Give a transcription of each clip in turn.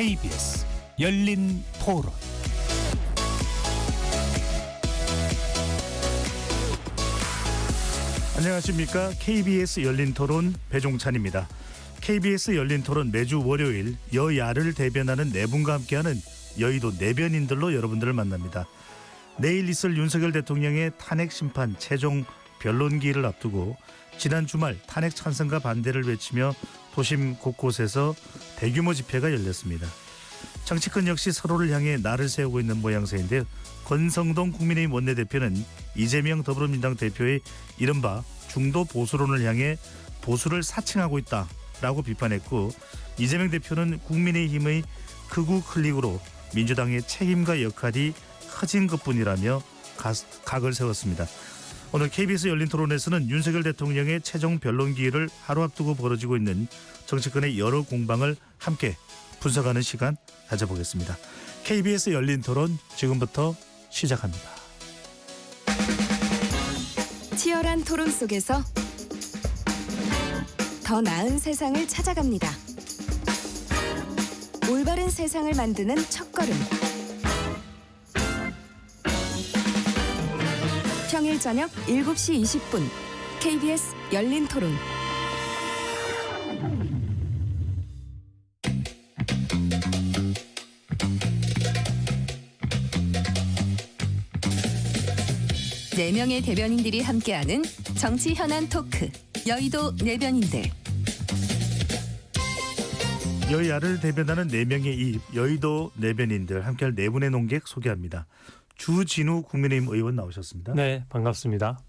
KBS 열린 토론. 안녕하십니까. KBS 열린 토론 배종찬입니다. KBS 열린 토론 매주 월요일 여야를 대변하는 네 분과 함께하는 여의도 내변인들로 여러분들을 만납니다. 내일 있을 윤석열 대통령의 탄핵 심판 최종 변론기일을 앞두고 지난 주말 탄핵 찬성과 반대를 외치며 도심 곳곳에서 대규모 집회가 열렸습니다. 정치권 역시 서로를 향해 날을 세우고 있는 모양새인데요. 권성동 국민의힘 원내대표는 이재명 더불어민주당 대표의 이른바 중도 보수론을 향해 보수를 사칭하고 있다라고 비판했고, 이재명 대표는 국민의힘의 극우 클릭으로 민주당의 책임과 역할이 커진 것뿐이라며 각을 세웠습니다. 오늘 KBS 열린 토론에서는 윤석열 대통령의 최종 변론 기일을 하루 앞두고 벌어지고 있는 정치권의 여러 공방을 함께 분석하는 시간 가져보겠습니다. KBS 열린 토론 지금부터 시작합니다. 치열한 토론 속에서 더 나은 세상을 찾아갑니다. 올바른 세상을 만드는 첫걸음. 평일 저녁 7시 20분 KBS 열린 토론. 네 명의 대변인들이 함께하는 정치 현안 토크, 여의도 내변인들. 여야를 대변하는 4명의 이 여의도 내변인들 함께할 네 분의 논객 소개합니다. 주진우 국민의힘 의원 나오셨습니다. 네, 반갑습니다.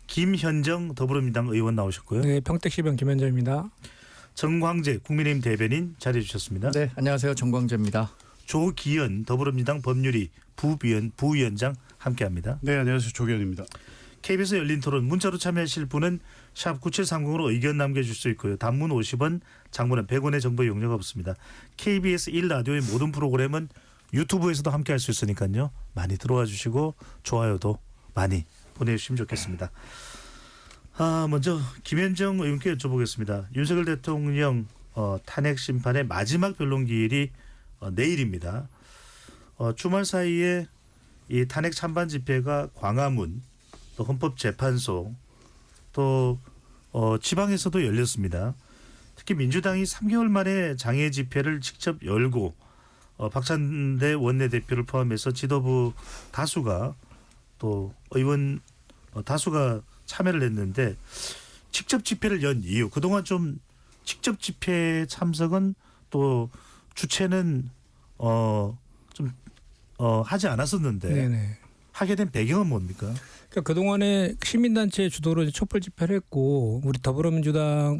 김현정 더불어민주당 의원 나오셨고요. 네, 평택시병 김현정입니다. 정광재 국민의힘 대변인 자리해 주셨습니다. 네, 안녕하세요. 정광재입니다. 조기현 더불어민주당 법률위 부위원장 함께합니다. 네, 안녕하세요. 조기현입니다. KBS 열린 토론 문자로 참여하실 분은 샵 9730으로 의견 남겨줄 수 있고요. 단문 50원, 장문은 100원의 정보 이용료가 없습니다. KBS 1라디오의 모든 프로그램은 유튜브에서도 함께할 수 있으니까요. 많이 들어와 주시고 좋아요도 많이 보내주시면 좋겠습니다. 먼저 김현정 의원께 여쭤보겠습니다. 윤석열 대통령 탄핵 심판의 마지막 변론기일이 내일입니다. 주말 사이에 이 탄핵 찬반 집회가 광화문, 또 헌법재판소, 또 지방에서도 열렸습니다. 특히 민주당이 3개월 만에 장애 집회를 직접 열고 박찬대 원내대표를 포함해서 지도부 다수가 또 의원 다수가 참여를 했는데, 직접 집회를 연 이유, 그동안 좀 직접 집회 참석은 또 주최는 좀 하지 않았었는데 네네. 하게 된 배경은 뭡니까? 그러니까 그동안에 시민단체 주도로 촛불 집회를 했고, 우리 더불어민주당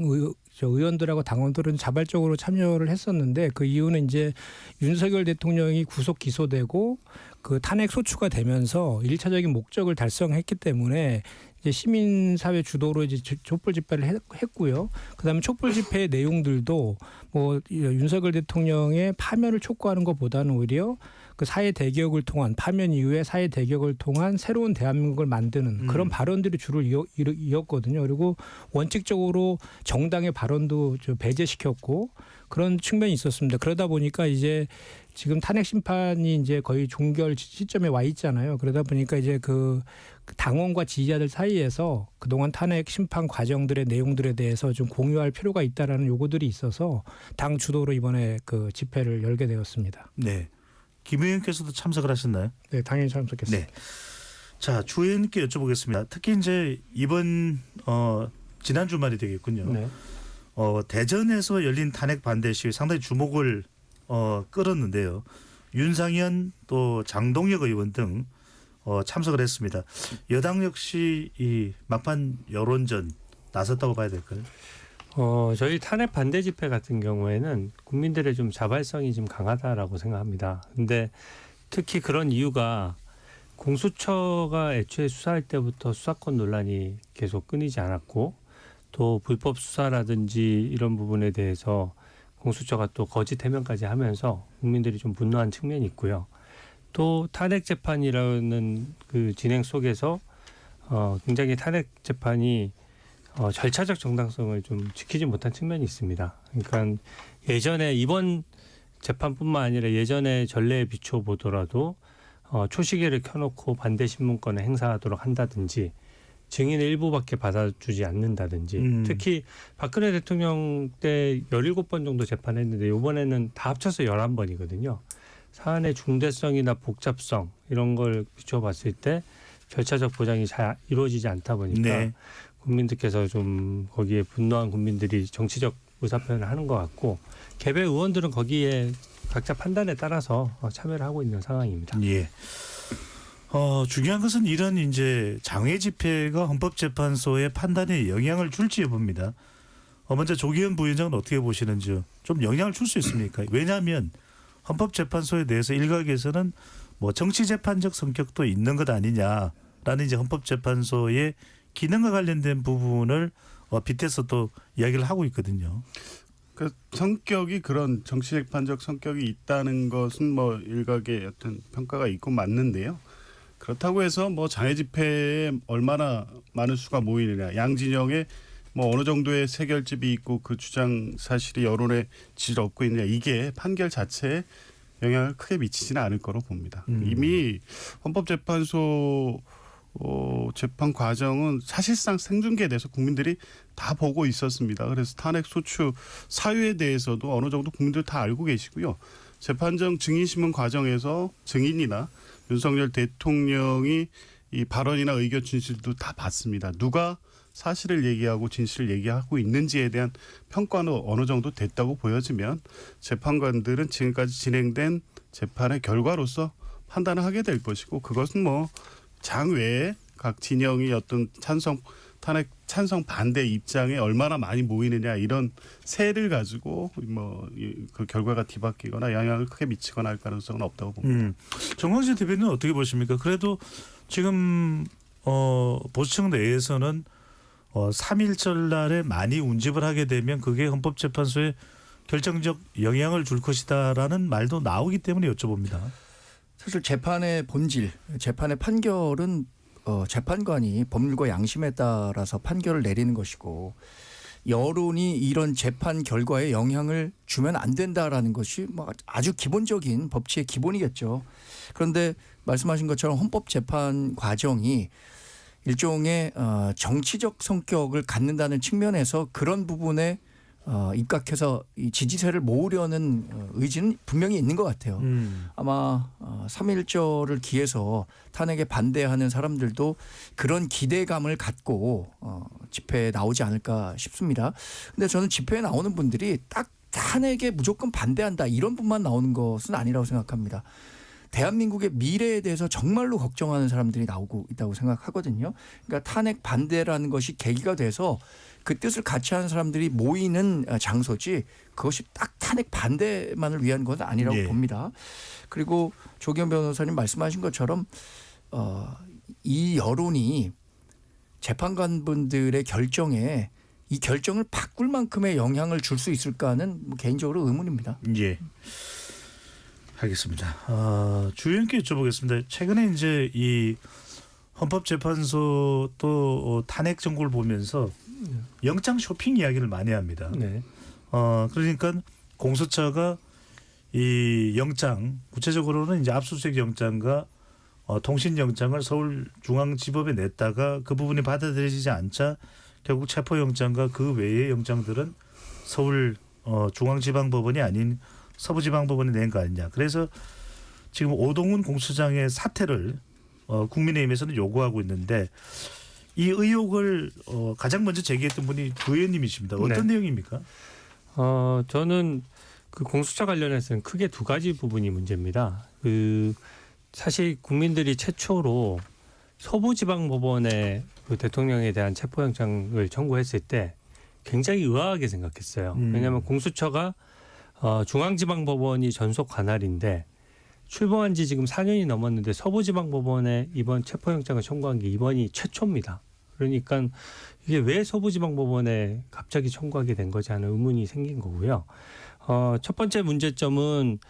의원들하고 당원들은 자발적으로 참여를 했었는데, 그 이유는 이제 윤석열 대통령이 구속 기소되고 그 탄핵 소추가 되면서 1차적인 목적을 달성했기 때문에 이제 시민사회 주도로 이제 촛불 집회를 했고요. 그다음에 촛불 집회의 내용들도 뭐 윤석열 대통령의 파면을 촉구하는 것보다는 오히려 그 사회 대개혁을 통한, 파면 이후에 사회 대개혁을 통한 새로운 대한민국을 만드는 그런 발언들이 주를 이었거든요. 그리고 원칙적으로 정당의 발언도 배제시켰고 그런 측면이 있었습니다. 그러다 보니까 이제 지금 탄핵 심판이 이제 거의 종결 시점에 와 있잖아요. 그러다 보니까 이제 그 당원과 지지자들 사이에서 그동안 탄핵 심판 과정들의 내용들에 대해서 좀 공유할 필요가 있다라는 요구들이 있어서 당 주도로 이번에 그 집회를 열게 되었습니다. 네. 김 의원께서도 참석을 하셨나요? 네, 당연히 참석했습니다. 네. 자, 주 의원께 여쭤보겠습니다. 특히 이제 이번 지난 주말이 되겠군요. 네. 대전에서 열린 탄핵 반대 시위 상당히 주목을 끌었는데요. 윤상현 또 장동혁 의원 등 참석을 했습니다. 여당 역시 이 막판 여론전 나섰다고 봐야 될까요? 저희 탄핵 반대 집회 같은 경우에는 국민들의 좀 자발성이 좀 강하다라고 생각합니다. 근데 특히 그런 이유가 공수처가 애초에 수사할 때부터 수사권 논란이 계속 끊이지 않았고, 또 불법 수사라든지 이런 부분에 대해서 공수처가 또 거짓 해명까지 하면서 국민들이 좀 분노한 측면이 있고요. 또 탄핵 재판이라는 그 진행 속에서 굉장히 탄핵 재판이 절차적 정당성을 좀 지키지 못한 측면이 있습니다. 그러니까 예전에 이번 재판뿐만 아니라 예전의 전례에 비추어 보더라도 초시계를 켜놓고 반대 신문권을 행사하도록 한다든지 증인의 일부밖에 받아주지 않는다든지 특히 박근혜 대통령 때 17번 정도 재판했는데 이번에는 다 합쳐서 11번이거든요. 사안의 중대성이나 복잡성 이런 걸 비추어 봤을 때 절차적 보장이 잘 이루어지지 않다 보니까 네. 국민들께서 좀 거기에 분노한 국민들이 정치적 의사표현을 하는 것 같고 개별 의원들은 거기에 각자 판단에 따라서 참여를 하고 있는 상황입니다. 예. 중요한 것은 이런 이제 장외 집회가 헌법재판소의 판단에 영향을 줄지 여부입니다. 먼저 조기현 부위원장은 어떻게 보시는지요? 좀 영향을 줄 수 있습니까? 왜냐하면 헌법재판소에 대해서 일각에서는 뭐 정치재판적 성격도 있는 것 아니냐라는 이제 헌법재판소의 기능과 관련된 부분을 빗대서 또 이야기를 하고 있거든요. 그 성격이 그런 정치재판적 성격이 있다는 것은 뭐 일각의 어떤 평가가 있고 맞는데요. 그렇다고 해서 뭐 장외 집회에 얼마나 많은 수가 모이느냐, 양진영의 뭐 어느 정도의 세결집이 있고 그 주장 사실이 여론의 지지를 얻고 있느냐, 이게 판결 자체에 영향을 크게 미치지는 않을 거로 봅니다. 이미 헌법재판소 재판 과정은 사실상 생중계돼서 국민들이 다 보고 있었습니다. 그래서 탄핵 소추 사유에 대해서도 어느 정도 국민들 다 알고 계시고요. 재판정 증인심문 과정에서 증인이나 윤석열 대통령이 이 발언이나 의견 진실도 다 봤습니다. 누가 사실을 얘기하고 진실을 얘기하고 있는지에 대한 평가는 어느 정도 됐다고 보여지면 재판관들은 지금까지 진행된 재판의 결과로서 판단을 하게 될 것이고, 그것은 뭐 장외에 각 진영이 어떤 탄핵 찬성 반대 입장에 얼마나 많이 모이느냐, 이런 세를 가지고 뭐 그 결과가 뒤바뀌거나 영향을 크게 미치거나 할 가능성은 없다고 봅니다. 정광진 대변인은 어떻게 보십니까? 그래도 지금 보수층 내에서는 3.1절 날에 많이 운집을 하게 되면 그게 헌법재판소에 결정적 영향을 줄 것이다라는 말도 나오기 때문에 여쭤봅니다. 사실 재판의 본질, 재판의 판결은 재판관이 법률과 양심에 따라서 판결을 내리는 것이고, 여론이 이런 재판 결과에 영향을 주면 안 된다라는 것이 뭐 아주 기본적인 법치의 기본이겠죠. 그런데 말씀하신 것처럼 헌법재판 과정이 일종의 정치적 성격을 갖는다는 측면에서 그런 부분에 입각해서 이 지지세를 모으려는 의지는 분명히 있는 것 같아요. 아마 3.1절을 기해서 탄핵에 반대하는 사람들도 그런 기대감을 갖고 집회에 나오지 않을까 싶습니다. 근데 저는 집회에 나오는 분들이 딱 탄핵에 무조건 반대한다 이런 분만 나오는 것은 아니라고 생각합니다. 대한민국의 미래에 대해서 정말로 걱정하는 사람들이 나오고 있다고 생각하거든요. 그러니까 탄핵 반대라는 것이 계기가 돼서 그 뜻을 같이 하는 사람들이 모이는 장소지, 그것이 딱 탄핵 반대만을 위한 건 아니라고 봅니다. 그리고 조기현 변호사님 말씀하신 것처럼 이 여론이 재판관분들의 결정에 이 결정을 바꿀 만큼의 영향을 줄 수 있을까는 뭐 개인적으로 의문입니다. 예. 알겠습니다. 주의원께 여쭤보겠습니다. 최근에 이제 이 헌법재판소 또 탄핵 정국을 보면서 영장 쇼핑 이야기를 많이 합니다. 네. 그러니까 공수처가 이 영장, 구체적으로는 이제 압수수색 영장과 통신영장을 서울중앙지법에 냈다가 그 부분이 받아들여지지 않자 결국 체포영장과 그 외의 영장들은 서울 중앙지방법원이 아닌 서부지방법원이 낸 거 아니냐. 그래서 지금 오동훈 공수장의 사퇴를 국민의힘에서는 요구하고 있는데, 이 의혹을 가장 먼저 제기했던 분이 주 의원님이십니다. 어떤 내용입니까? 저는 그 공수처 관련해서는 크게 두 가지 부분이 문제입니다. 사실 국민들이 최초로 서부지방법원에 그 대통령에 대한 체포영장을 청구했을 때 굉장히 의아하게 생각했어요. 왜냐하면 공수처가 중앙지방법원이 전속 관할인데 출범한 지 지금 4년이 넘었는데 서부지방법원에 이번 체포영장을 청구한 게 이번이 최초입니다. 그러니까 이게 왜 서부지방법원에 갑자기 청구하게 된 거지 하는 의문이 생긴 거고요. 첫 번째 문제점은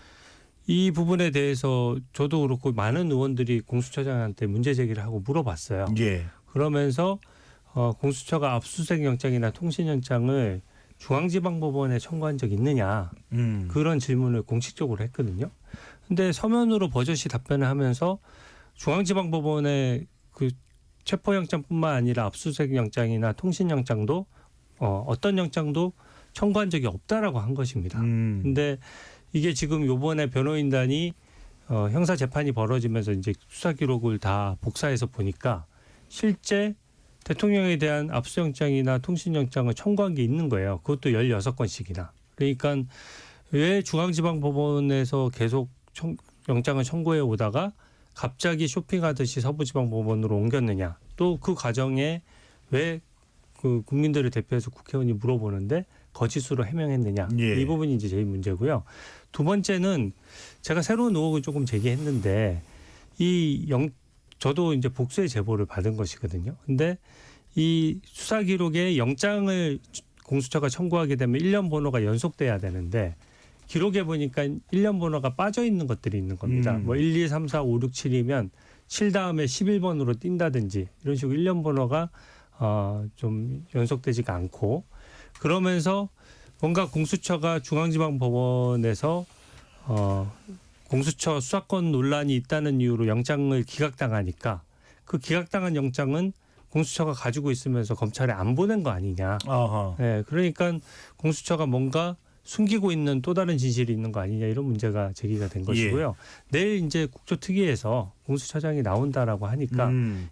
이 부분에 대해서 저도 그렇고 많은 의원들이 공수처장한테 문제 제기를 하고 물어봤어요. 예. 그러면서 공수처가 압수수색 영장이나 통신영장을 중앙지방법원에 청구한 적 있느냐 그런 질문을 공식적으로 했거든요. 근데 서면으로 버젓이 답변을 하면서 중앙지방법원에 그 체포영장뿐만 아니라 압수수색 영장이나 통신영장도 어떤 영장도 청구한 적이 없다라고 한 것입니다. 근데 이게 지금 요번에 변호인단이 형사 재판이 벌어지면서 이제 수사 기록을 다 복사해서 보니까 실제 대통령에 대한 압수영장이나 통신영장을 청구한 게 있는 거예요. 그것도 16건씩이나. 그러니까 왜 중앙지방법원에서 계속 영장을 청구해 오다가 갑자기 쇼핑하듯이 서부지방법원으로 옮겼느냐. 또 그 과정에 왜 그 국민들을 대표해서 국회의원이 물어보는데 거짓으로 해명했느냐. 예. 이 부분이 이제 제일 문제고요. 두 번째는 제가 새로운 의혹을 조금 제기했는데 저도 이제 복수의 제보를 받은 것이거든요. 근데 이 수사 기록에 영장을 공수처가 청구하게 되면 1년 번호가 연속돼야 되는데 기록에 보니까 1년 번호가 빠져 있는 것들이 있는 겁니다. 뭐 1, 2, 3, 4, 5, 6, 7이면 7 다음에 11번으로 띈다든지 이런 식으로 1년 번호가 좀 연속되지가 않고 그러면서 뭔가 공수처가 중앙지방법원에서 공수처 수사권 논란이 있다는 이유로 영장을 기각당하니까 그 기각당한 영장은 공수처가 가지고 있으면서 검찰에 안 보낸 거 아니냐. 아하. 네, 그러니까 공수처가 뭔가 숨기고 있는 또 다른 진실이 있는 거 아니냐 이런 문제가 제기가 된 것이고요. 내일 이제 국조특위에서 공수처장이 나온다라고 하니까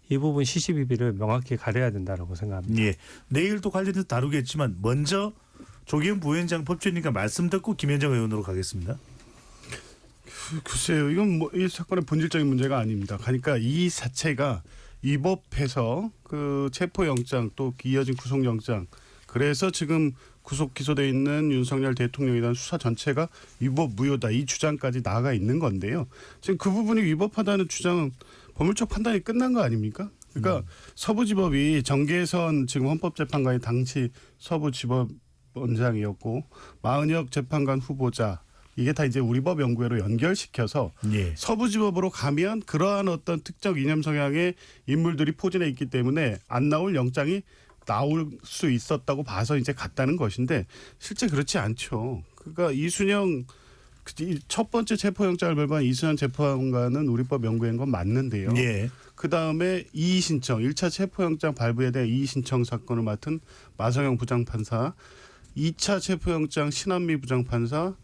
이 부분 시시비비를 명확히 가려야 된다라고 생각합니다. 예. 내일도 관련해서 다루겠지만 먼저 조기현 부위원장 법조인이니까 말씀 듣고 김현정 의원으로 가겠습니다. 글쎄요, 이건 뭐 이 사건의 본질적인 문제가 아닙니다. 그러니까 이 자체가 위법해서 그 체포영장 또 이어진 구속영장 그래서 지금 구속 기소돼 있는 윤석열 대통령에 대한 수사 전체가 위법 무효다 이 주장까지 나아가 있는 건데요. 지금 그 부분이 위법하다는 주장은 법률적 판단이 끝난 거 아닙니까? 그러니까 서부지법이 정계선 지금 헌법재판관이 당시 서부지법원장이었고 마은혁 재판관 후보자 이게 다 이제 우리 법 연구회로 연결시켜서 서부지법으로 가면 그러한 어떤 특정 이념 성향의 인물들이 포진해 있기 때문에 안 나올 영장이 나올 수 있었다고 봐서 이제 갔다는 것인데 실제 그렇지 않죠. 그러니까 이순영 첫 번째 체포영장을 발부한 이순영 재판관은 우리법 연구회인 건 맞는데요. 그다음에 이의 신청 1차 체포영장 발부에 대한 이의 신청 사건을 맡은 마성영 부장판사 2차 체포영장 신한미 부장판사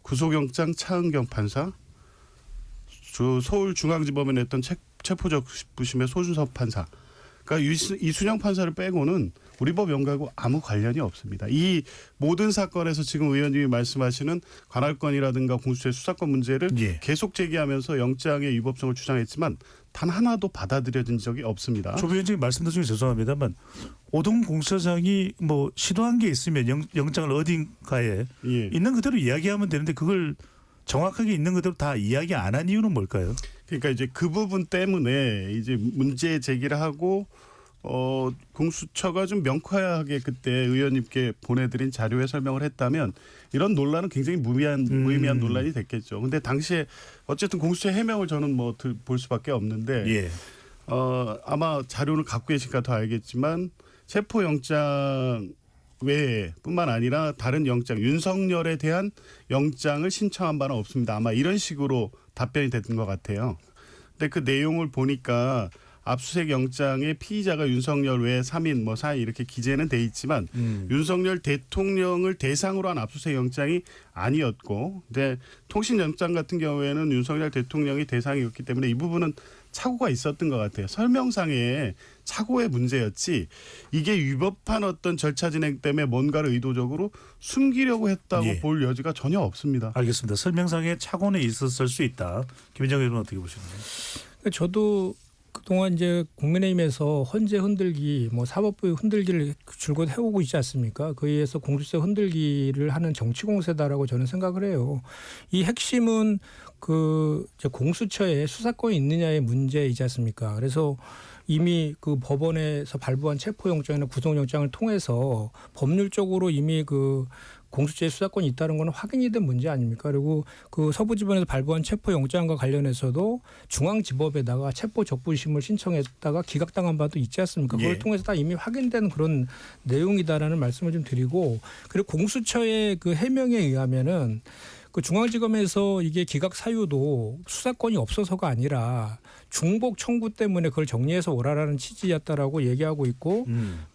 구속영장 차은경 판사 서울중앙지법에 냈던 체포적부심의 소준섭 판사 그러니까 이순영 판사를 빼고는 우리법 연구하고 아무 관련이 없습니다. 이 모든 사건에서 지금 의원님이 말씀하시는 관할권이라든가 공수처의 수사권 문제를 계속 제기하면서 영장의 위법성을 주장했지만 단 하나도 받아들여진 적이 없습니다. 조 위원장님 말씀 중에 죄송합니다만 오동 공수처장이 뭐 시도한 게 있으면 영장을 어딘가에 있는 그대로 이야기하면 되는데 그걸 정확하게 있는 그대로 다 이야기 안 한 이유는 뭘까요? 그러니까 이제 그 부분 때문에 이제 문제 제기를 하고 공수처가 좀 명쾌하게 그때 의원님께 보내드린 자료에 설명을 했다면 이런 논란은 굉장히 무의미한 논란이 됐겠죠. 근데 당시에 어쨌든 공수처 해명을 저는 뭐 볼 수밖에 없는데 아마 자료를 갖고 계시니까 더 알겠지만 체포영장 외에 뿐만 아니라 다른 영장 윤석열에 대한 영장을 신청한 바는 없습니다. 아마 이런 식으로 답변이 됐던 것 같아요. 근데 그 내용을 보니까 압수수색 영장에 피의자가 윤석열 외에 3인 뭐 4인 이렇게 기재는 돼 있지만 윤석열 대통령을 대상으로 한 압수수색 영장이 아니었고 근데 통신영장 같은 경우에는 윤석열 대통령이 대상이었기 때문에 이 부분은 착오가 있었던 것 같아요. 설명상의 착오의 문제였지 이게 위법한 어떤 절차 진행 때문에 뭔가를 의도적으로 숨기려고 했다고 볼 여지가 전혀 없습니다. 알겠습니다. 설명상의 착오는 있었을 수 있다. 김현정 의원은 어떻게 보시나요? 저도 그동안 이제 국민의힘에서 헌재 흔들기, 뭐 사법부의 흔들기를 줄곧 해오고 있지 않습니까? 그에 의해서 공수처 흔들기를 하는 정치 공세다라고 저는 생각을 해요. 이 핵심은 그 공수처에 수사권이 있느냐의 문제이지 않습니까? 그래서 이미 그 법원에서 발부한 체포영장이나 구속영장을 통해서 법률적으로 이미 그 공수처에 수사권이 있다는 건 확인이 된 문제 아닙니까? 그리고 그 서부지법에서 발부한 체포영장과 관련해서도 중앙지법에다가 체포 적부심을 신청했다가 기각당한 바도 있지 않습니까? 그걸 예. 통해서 다 이미 확인된 그런 내용이다라는 말씀을 좀 드리고, 그리고 공수처의 그 해명에 의하면은 그 중앙지검에서 이게 기각 사유도 수사권이 없어서가 아니라 중복 청구 때문에 그걸 정리해서 오라라는 취지였다라고 얘기하고 있고,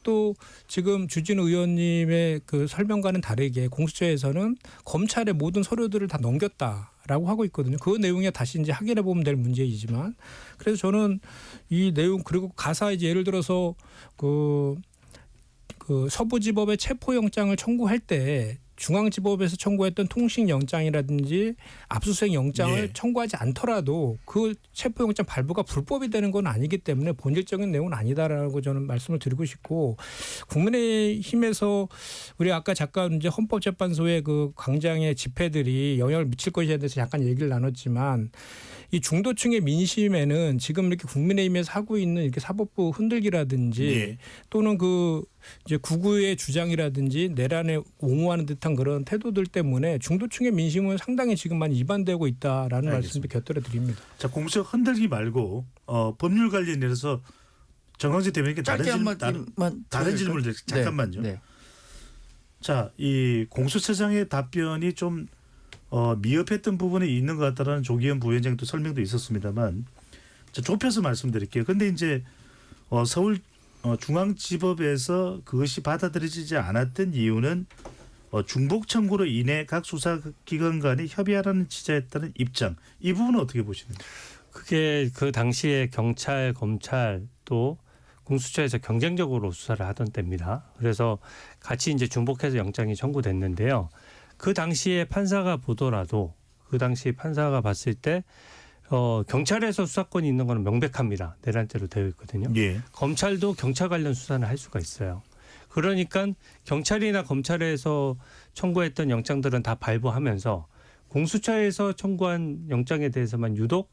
또 지금 주진우 의원님의 그 설명과는 다르게 공수처에서는 검찰의 모든 서류들을 다 넘겼다라고 하고 있거든요. 그 내용에 다시 이제 확인해 보면 될 문제이지만, 그래서 저는 이 내용, 그리고 가사 이제 예를 들어서 그 서부지법에 체포영장을 청구할 때 중앙지법에서 청구했던 통신영장이라든지 압수수색 영장을 예. 청구하지 않더라도 그 체포영장 발부가 불법이 되는 건 아니기 때문에 본질적인 내용은 아니다라고 저는 말씀을 드리고 싶고, 국민의힘에서 우리 아까 잠깐 이제 헌법재판소의 그 광장의 집회들이 영향을 미칠 것에 대해서 잠깐 얘기를 나눴지만, 이 중도층의 민심에는 지금 이렇게 국민의힘에서 하고 있는 이렇게 사법부 흔들기라든지 예. 또는 그 이제 구구의 주장이라든지 내란에 옹호하는 듯한 그런 태도들 때문에 중도층의 민심은 상당히 지금 많이 이반되고 있다라는 말씀도 곁들여 드립니다. 자, 공수처 흔들기 말고 법률 관련해서 정광재 대변인께 짧게 한마디만 다른 질문을 드릴게요. 잠깐만요. 네. 자, 이 공수처장의 답변이 좀 미흡했던 부분이 있는 것 같다라는 조기현 부위원장도 설명도 있었습니다만, 자, 좁혀서 말씀드릴게요. 근데 이제 서울 중앙지법에서 그것이 받아들여지지 않았던 이유는 중복 청구로 인해 각 수사기관 간에 협의하라는 취지였다는 입장. 이 부분은 어떻게 보시는지? 그게 그 당시에 경찰, 검찰 또 공수처에서 경쟁적으로 수사를 하던 때입니다. 그래서 같이 이제 중복해서 영장이 청구됐는데요. 그 당시에 판사가 보더라도 그 당시 판사가 봤을 때 경찰에서 수사권이 있는 건 명백합니다. 내란죄로 되어 있거든요. 예. 검찰도 경찰 관련 수사는 할 수가 있어요. 그러니까 경찰이나 검찰에서 청구했던 영장들은 다 발부하면서 공수처에서 청구한 영장에 대해서만 유독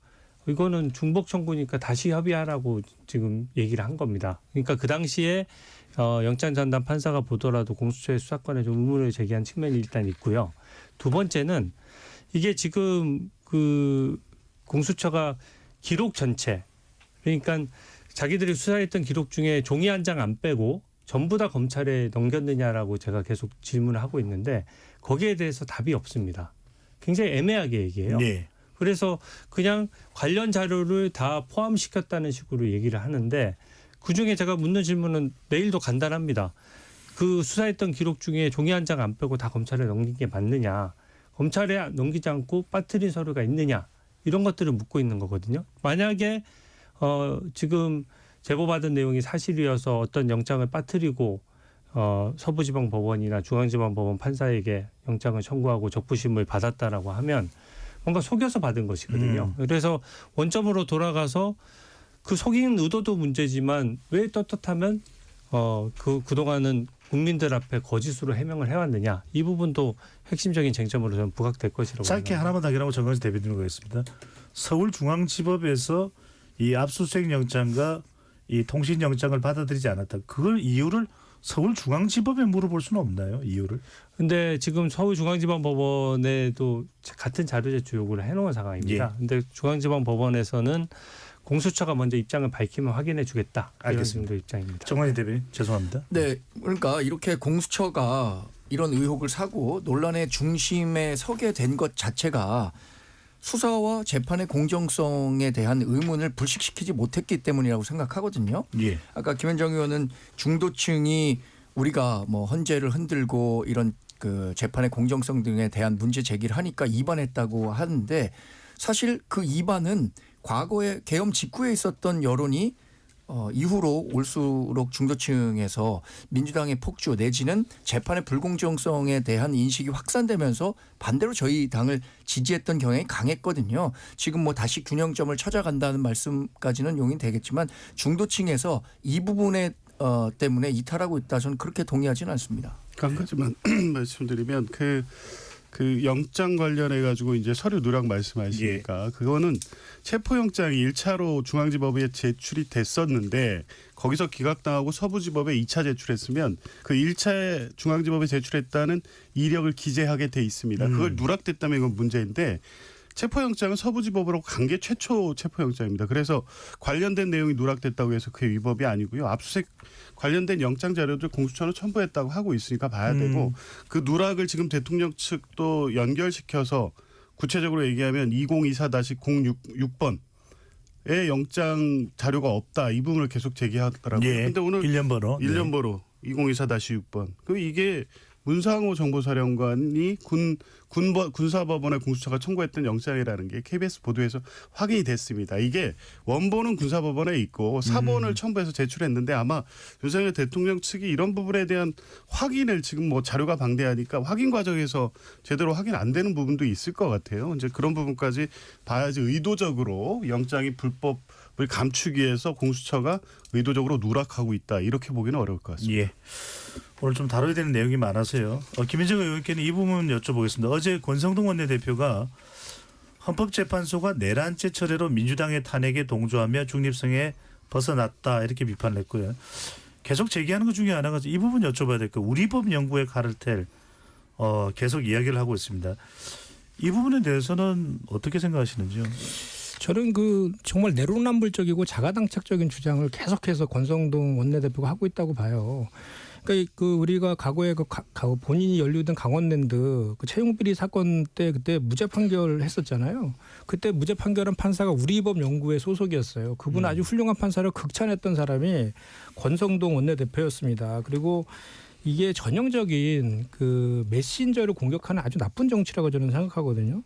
이거는 중복 청구니까 다시 협의하라고 지금 얘기를 한 겁니다. 그러니까 그 당시에 영장 전담 판사가 보더라도 공수처의 수사권에 좀 의문을 제기한 측면이 일단 있고요. 두 번째는 이게 지금 그 공수처가 기록 전체, 그러니까 자기들이 수사했던 기록 중에 종이 한 장 안 빼고 전부 다 검찰에 넘겼느냐라고 제가 계속 질문을 하고 있는데 거기에 대해서 답이 없습니다. 굉장히 애매하게 얘기해요. 예. 그래서 그냥 관련 자료를 다 포함시켰다는 식으로 얘기를 하는데, 그중에 제가 묻는 질문은 내일도 간단합니다. 그 수사했던 기록 중에 종이 한 장 안 빼고 다 검찰에 넘긴 게 맞느냐, 검찰에 넘기지 않고 빠뜨린 서류가 있느냐, 이런 것들을 묻고 있는 거거든요. 만약에 지금 제보받은 내용이 사실이어서 어떤 영장을 빠뜨리고 서부지방법원이나 중앙지방법원 판사에게 영장을 청구하고 적부심을 받았다라고 하면 뭔가 속여서 받은 것이거든요. 그래서 원점으로 돌아가서 그 속이는 의도도 문제지만 왜 떳떳하면 그동안은 국민들 앞에 거짓으로 해명을 해왔느냐, 이 부분도 핵심적인 쟁점으로 저는 부각될 것이라고 짧게 생각합니다. 하나만 확인하고 정광재 대변인으로 가겠습니다. 서울중앙지법에서 이 압수수색 영장과 이 통신영장을 받아들이지 않았다. 그걸 이유를 서울중앙지법에 물어볼 수는 없나요? 이유를? 근데 지금 서울중앙지방법원에도 같은 자료 제출 요구를 해놓은 상황입니다. 근데 중앙지방법원에서는 공수처가 먼저 입장을 밝히면 확인해 주겠다. 이런 알겠습니다. 정도 입장입니다. 정광재 대변인 죄송합니다. 네, 그러니까 이렇게 공수처가 이런 의혹을 사고 논란의 중심에 서게 된 것 자체가 수사와 재판의 공정성에 대한 의문을 불식시키지 못했기 때문이라고 생각하거든요. 예. 아까 김현정 의원은 중도층이 우리가 뭐 헌재를 흔들고 이런 그 재판의 공정성 등에 대한 문제 제기를 하니까 이반했다고 하는데, 사실 그 이반은 과거에 계엄 직후에 있었던 여론이 이후로 올수록 중도층에서 민주당의 폭주 내지는 재판의 불공정성에 대한 인식이 확산되면서 반대로 저희 당을 지지했던 경향이 강했거든요. 지금 뭐 다시 균형점을 찾아간다는 말씀까지는 용인되겠지만 중도층에서 이 부분에 때문에 이탈하고 있다, 저는 그렇게 동의하지는 않습니다. 한 가지만 말씀드리면 그 영장 관련해 가지고 이제 서류 누락 말씀하시니까 그거는 체포영장이 1차로 중앙지법에 제출이 됐었는데 거기서 기각당하고 서부지법에 2차 제출했으면 그 1차에 중앙지법에 제출했다는 이력을 기재하게 돼 있습니다. 그걸 누락됐다면 이건 문제인데 체포영장은 서부지법으로 간 게 최초 체포영장입니다. 그래서 관련된 내용이 누락됐다고 해서 그게 위법이 아니고요. 압수수색 관련된 영장 자료들 공수처는 첨부했다고 하고 있으니까 봐야 되고 그 누락을 지금 대통령 측도 연결시켜서 구체적으로 얘기하면 2024-066번의 영장 자료가 없다. 이 부분을 계속 제기하더라고요. 예. 근데 오늘 1년 번호. 1년 번호 2024-6번. 그 이게 문상호 정보사령관이 군사법원에 공수처가 청구했던 영장이라는 게 KBS 보도에서 확인이 됐습니다. 이게 원본은 군사법원에 있고 사본을 첨부해서 제출했는데 아마 윤석열 대통령 측이 이런 부분에 대한 확인을 지금 뭐 자료가 방대하니까 확인 과정에서 제대로 확인 안 되는 부분도 있을 것 같아요. 이제 그런 부분까지 봐야지 의도적으로 영장이 불법을 감추기 위해서 공수처가 의도적으로 누락하고 있다. 이렇게 보기는 어려울 것 같습니다. 예. 오늘 좀 다뤄야 되는 내용이 많아서요. 김민정 의원께는 이 부분 여쭤보겠습니다. 어제 권성동 원내대표가 헌법재판소가 내란죄 철회로 민주당의 탄핵에 동조하며 중립성에 벗어났다 이렇게 비판을 했고요. 계속 제기하는 것 중에 하나가 이 부분 여쭤봐야 될 거예요. 우리법 연구의 카르텔 계속 이야기를 하고 있습니다. 이 부분에 대해서는 어떻게 생각하시는지요? 저는 그 정말 내로남불적이고 자가당착적인 주장을 계속해서 권성동 원내대표가 하고 있다고 봐요. 그러니까 그 우리가 과거에 그 본인이 연루된 강원랜드 그 채용비리 사건 때 그때 무죄 판결했었잖아요. 그때 무죄 판결한 판사가 우리법 연구회 소속이었어요. 그분 아주 훌륭한 판사를 극찬했던 사람이 권성동 원내대표였습니다. 그리고 이게 전형적인 그 메신저를 공격하는 아주 나쁜 정치라고 저는 생각하거든요.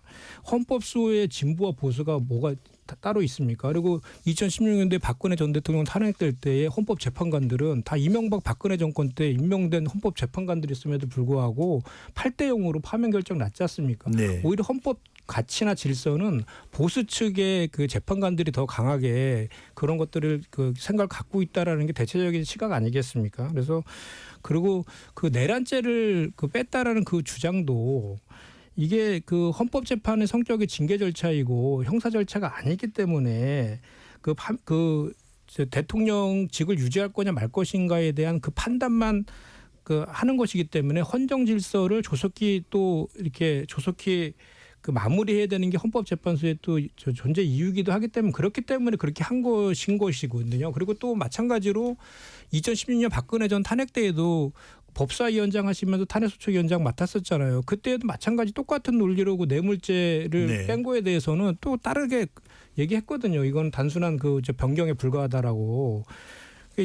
헌법 수호의 진보와 보수가 뭐가 따로 있습니까? 그리고 2016년도에 박근혜 전 대통령 탄핵될 때의 헌법재판관들은 다 이명박 박근혜 정권 때 임명된 헌법재판관들이었음에도 불구하고 8대 0으로 파면 결정 났지 않습니까? 네. 오히려 헌법 가치나 질서는 보수 측의 그 재판관들이 더 강하게 그런 것들을 그 생각을 갖고 있다라는 게 대체적인 시각 아니겠습니까? 그래서 그리고 그 내란죄를 그 뺐다라는 그 주장도 이게 그 헌법재판의 성격이 징계 절차이고 형사 절차가 아니기 때문에 그 대통령직을 유지할 거냐 말 것인가에 대한 그 판단만 그 하는 것이기 때문에 헌정 질서를 조속히 또 이렇게 조속히 그 마무리해야 되는 게 헌법재판소의 또 존재 이유이기도 하기 때문에 그렇기 때문에 그렇게 한 것인 것이거든요. 그리고 또 마찬가지로 2016년 박근혜 전 탄핵 때에도 법사위원장 하시면서 탄핵소추위원장 맡았었잖아요. 그때도 마찬가지 똑같은 논리로고 뇌물죄를 네. 뺀 거에 대해서는 또 다르게 얘기했거든요. 이건 단순한 그 변경에 불과하다라고.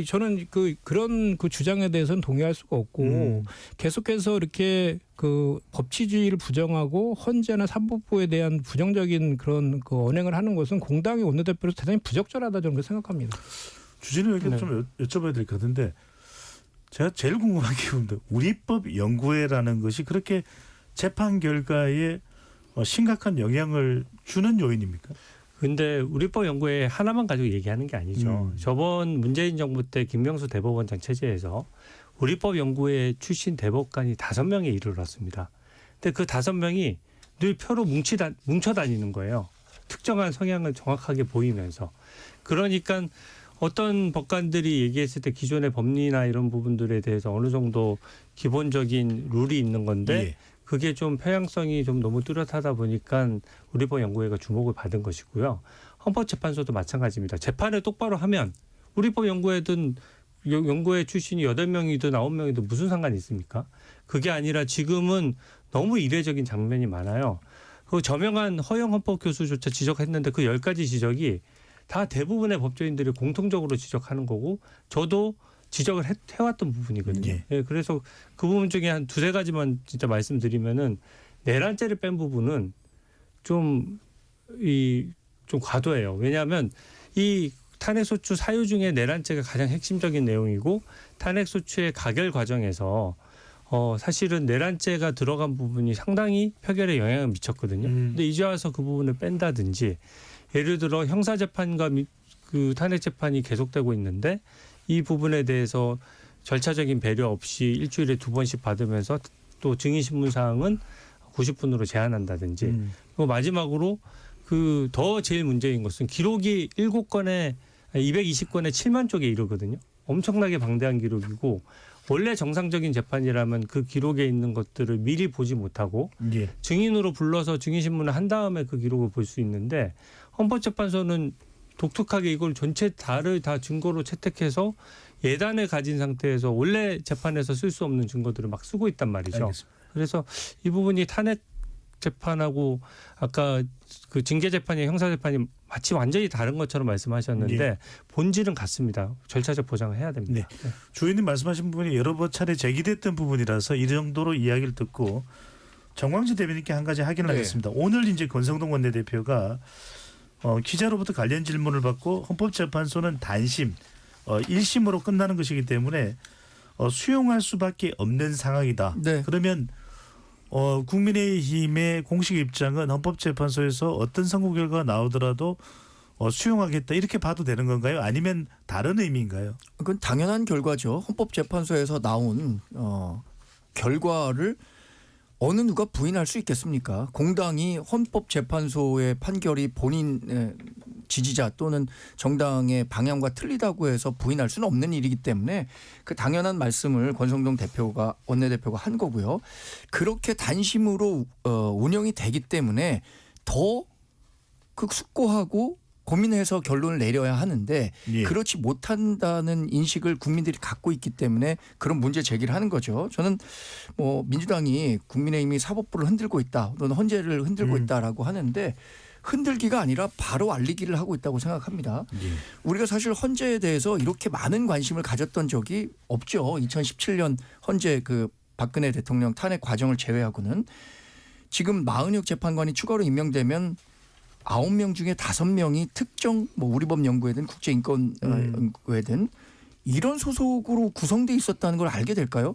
저는 그런 그 주장에 대해서는 동의할 수가 없고 계속해서 이렇게 그 법치주의를 부정하고 헌재나 사법부에 대한 부정적인 그런 그 언행을 하는 것은 공당의 원내대표로서 대단히 부적절하다 저는 그렇게 생각합니다. 주진우 의원께 네. 좀 여쭤봐야 될 것 같은데 제가 제일 궁금한 게 뭔데 우리법 연구회라는 것이 그렇게 재판 결과에 심각한 영향을 주는 요인입니까? 근데 우리법 연구회 하나만 가지고 얘기하는 게 아니죠. 저번 문재인 정부 때 김명수 대법원장 체제에서 우리법 연구회 출신 대법관이 5명에 이르렀습니다. 근데 그 5명이 늘 표로 뭉쳐 다니는 거예요. 특정한 성향을 정확하게 보이면서. 그러니까 어떤 법관들이 얘기했을 때 기존의 법리나 이런 부분들에 대해서 어느 정도 기본적인 룰이 있는 건데 예. 그게 좀 편향성이 좀 너무 뚜렷하다 보니까 우리법 연구회가 주목을 받은 것이고요. 헌법재판소도 마찬가지입니다. 재판을 똑바로 하면 우리법 연구회든 연구회 출신이 8명이든 9명이든 무슨 상관이 있습니까? 그게 아니라 지금은 너무 이례적인 장면이 많아요. 그 저명한 허영 헌법 교수조차 지적했는데 그 10가지 지적이 다 대부분의 법조인들이 공통적으로 지적하는 거고 저도 지적을 해왔던 부분이거든요. 예. 예, 그래서 그 부분 중에 한 2-3가지만 진짜 말씀드리면은 내란죄를 뺀 부분은 좀 과도해요. 왜냐하면 이 탄핵소추 사유 중에 내란죄가 가장 핵심적인 내용이고 탄핵소추의 가결 과정에서 사실은 내란죄가 들어간 부분이 상당히 표결에 영향을 미쳤거든요. 근데 이제 와서 그 부분을 뺀다든지 예를 들어 형사재판과 그 탄핵재판이 계속되고 있는데 이 부분에 대해서 절차적인 배려 없이 일주일에 2번씩 받으면서 또 증인신문사항은 90분으로 제한한다든지 그리고 마지막으로 그 더 제일 문제인 것은 기록이 7건에 220건에 7만 쪽에 이르거든요. 엄청나게 방대한 기록이고 원래 정상적인 재판이라면 그 기록에 있는 것들을 미리 보지 못하고 예. 증인으로 불러서 증인신문을 한 다음에 그 기록을 볼 수 있는데 헌법재판소는 독특하게 이걸 전체 다를 다 증거로 채택해서 예단을 가진 상태에서 원래 재판에서 쓸 수 없는 증거들을 막 쓰고 있단 말이죠. 알겠습니다. 그래서 이 부분이 탄핵 재판하고 아까 그 징계 재판이 형사 재판이 마치 완전히 다른 것처럼 말씀하셨는데 예. 본질은 같습니다. 절차적 보장을 해야 됩니다. 네. 주인님 말씀하신 부분이 여러 차례 제기됐던 부분이라서 이 정도로 이야기를 듣고 정광진 대변인께 한 가지 확인을 네. 하겠습니다. 오늘 이제 권성동 원내대표가 기자로부터 관련 질문을 받고 헌법재판소는 단심 1심으로 끝나는 것이기 때문에 수용할 수밖에 없는 상황이다. 네. 그러면 국민의힘의 공식 입장은 헌법재판소에서 어떤 선고 결과가 나오더라도 수용하겠다 이렇게 봐도 되는 건가요? 아니면 다른 의미인가요? 그건 당연한 결과죠. 헌법재판소에서 나온 결과를 어느 누가 부인할 수 있겠습니까? 공당이 헌법재판소의 판결이 본인 지지자 또는 정당의 방향과 틀리다고 해서 부인할 수는 없는 일이기 때문에 그 당연한 말씀을 권성동 대표가 원내대표가 한 거고요. 그렇게 단심으로 운영이 되기 때문에 더 그 숙고하고 고민해서 결론을 내려야 하는데 예. 그렇지 못한다는 인식을 국민들이 갖고 있기 때문에 그런 문제 제기를 하는 거죠. 저는 뭐 민주당이 국민의힘이 사법부를 흔들고 있다 또는 헌재를 흔들고 있다라고 하는데 흔들기가 아니라 바로 알리기를 하고 있다고 생각합니다. 예. 우리가 사실 헌재에 대해서 이렇게 많은 관심을 가졌던 적이 없죠. 2017년 헌재 그 박근혜 대통령 탄핵 과정을 제외하고는 지금 40여 재판관이 추가로 임명되면 9명 중에 5명이 특정 뭐 우리법 연구회든 국제인권 연구회든 이런 소속으로 구성돼 있었다는 걸 알게 될까요?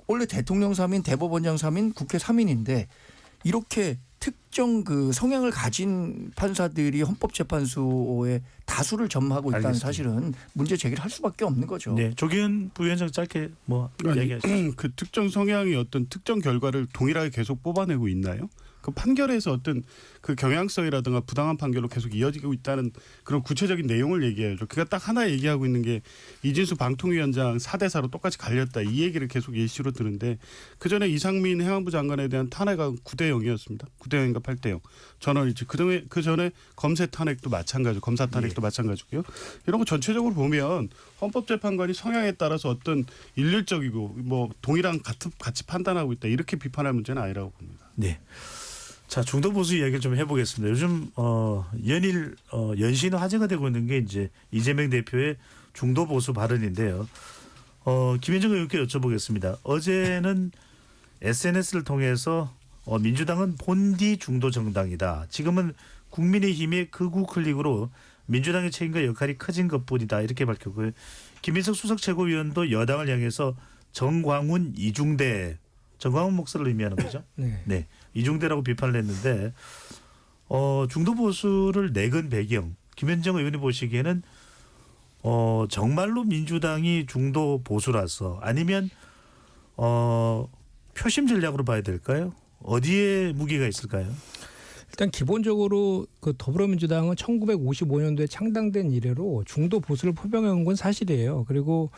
원래 대통령 3인, 대법원장 3인, 국회 3인인데 이렇게 특정 그 성향을 가진 판사들이 헌법재판소에 다수를 점하고 있다는 알겠습니다. 사실은 문제 제기를 할 수밖에 없는 거죠. 네, 조기현 부위원장 짧게 뭐 이야기하시죠. 그 특정 성향이 어떤 특정 결과를 동일하게 계속 뽑아내고 있나요? 그 판결에서 어떤 그 경향성이라든가 부당한 판결로 계속 이어지고 있다는 그런 구체적인 내용을 얘기해야죠. 그러니까 딱 하나 얘기하고 있는 게 이진수 방통위원장 4대4로 똑같이 갈렸다. 이 얘기를 계속 예시로 드는데 그전에 이상민 행안부 장관에 대한 탄핵은 9대0이었습니다. 9대0인가 8대0. 전원일치. 그 전에 검사 탄핵도 마찬가지고 검사 탄핵도 마찬가지고요. 이런 거 전체적으로 보면 헌법재판관이 성향에 따라서 어떤 일률적이고 뭐 동일한 같이 판단하고 있다. 이렇게 비판할 문제는 아니라고 봅니다. 네. 자, 중도 보수 이야기를 좀 해보겠습니다. 요즘 연일 연신 화제가 되고 있는 게 이제 이재명 대표의 중도 보수 발언인데요. 김현정 의원께 여쭤보겠습니다. 어제는 SNS를 통해서 민주당은 본디 중도 정당이다. 지금은 국민의힘의 극우 클릭으로 민주당의 책임과 역할이 커진 것뿐이다. 이렇게 밝혔고요. 김인석 수석 최고위원도 여당을 향해서 정광훈 이중대, 정광훈 목사를 의미하는 거죠. 네. 네, 이중대라고 비판을 했는데 중도 보수를 내건 배경 김현정 의원이 보시기에는 정말로 민주당이 중도 보수라서 아니면 표심 전략으로 봐야 될까요? 어디에 무게가 있을까요? 일단 기본적으로 그 더불어민주당은 1955년도에 창당된 이래로 중도 보수를 표명해 온 건 사실이에요. 그리고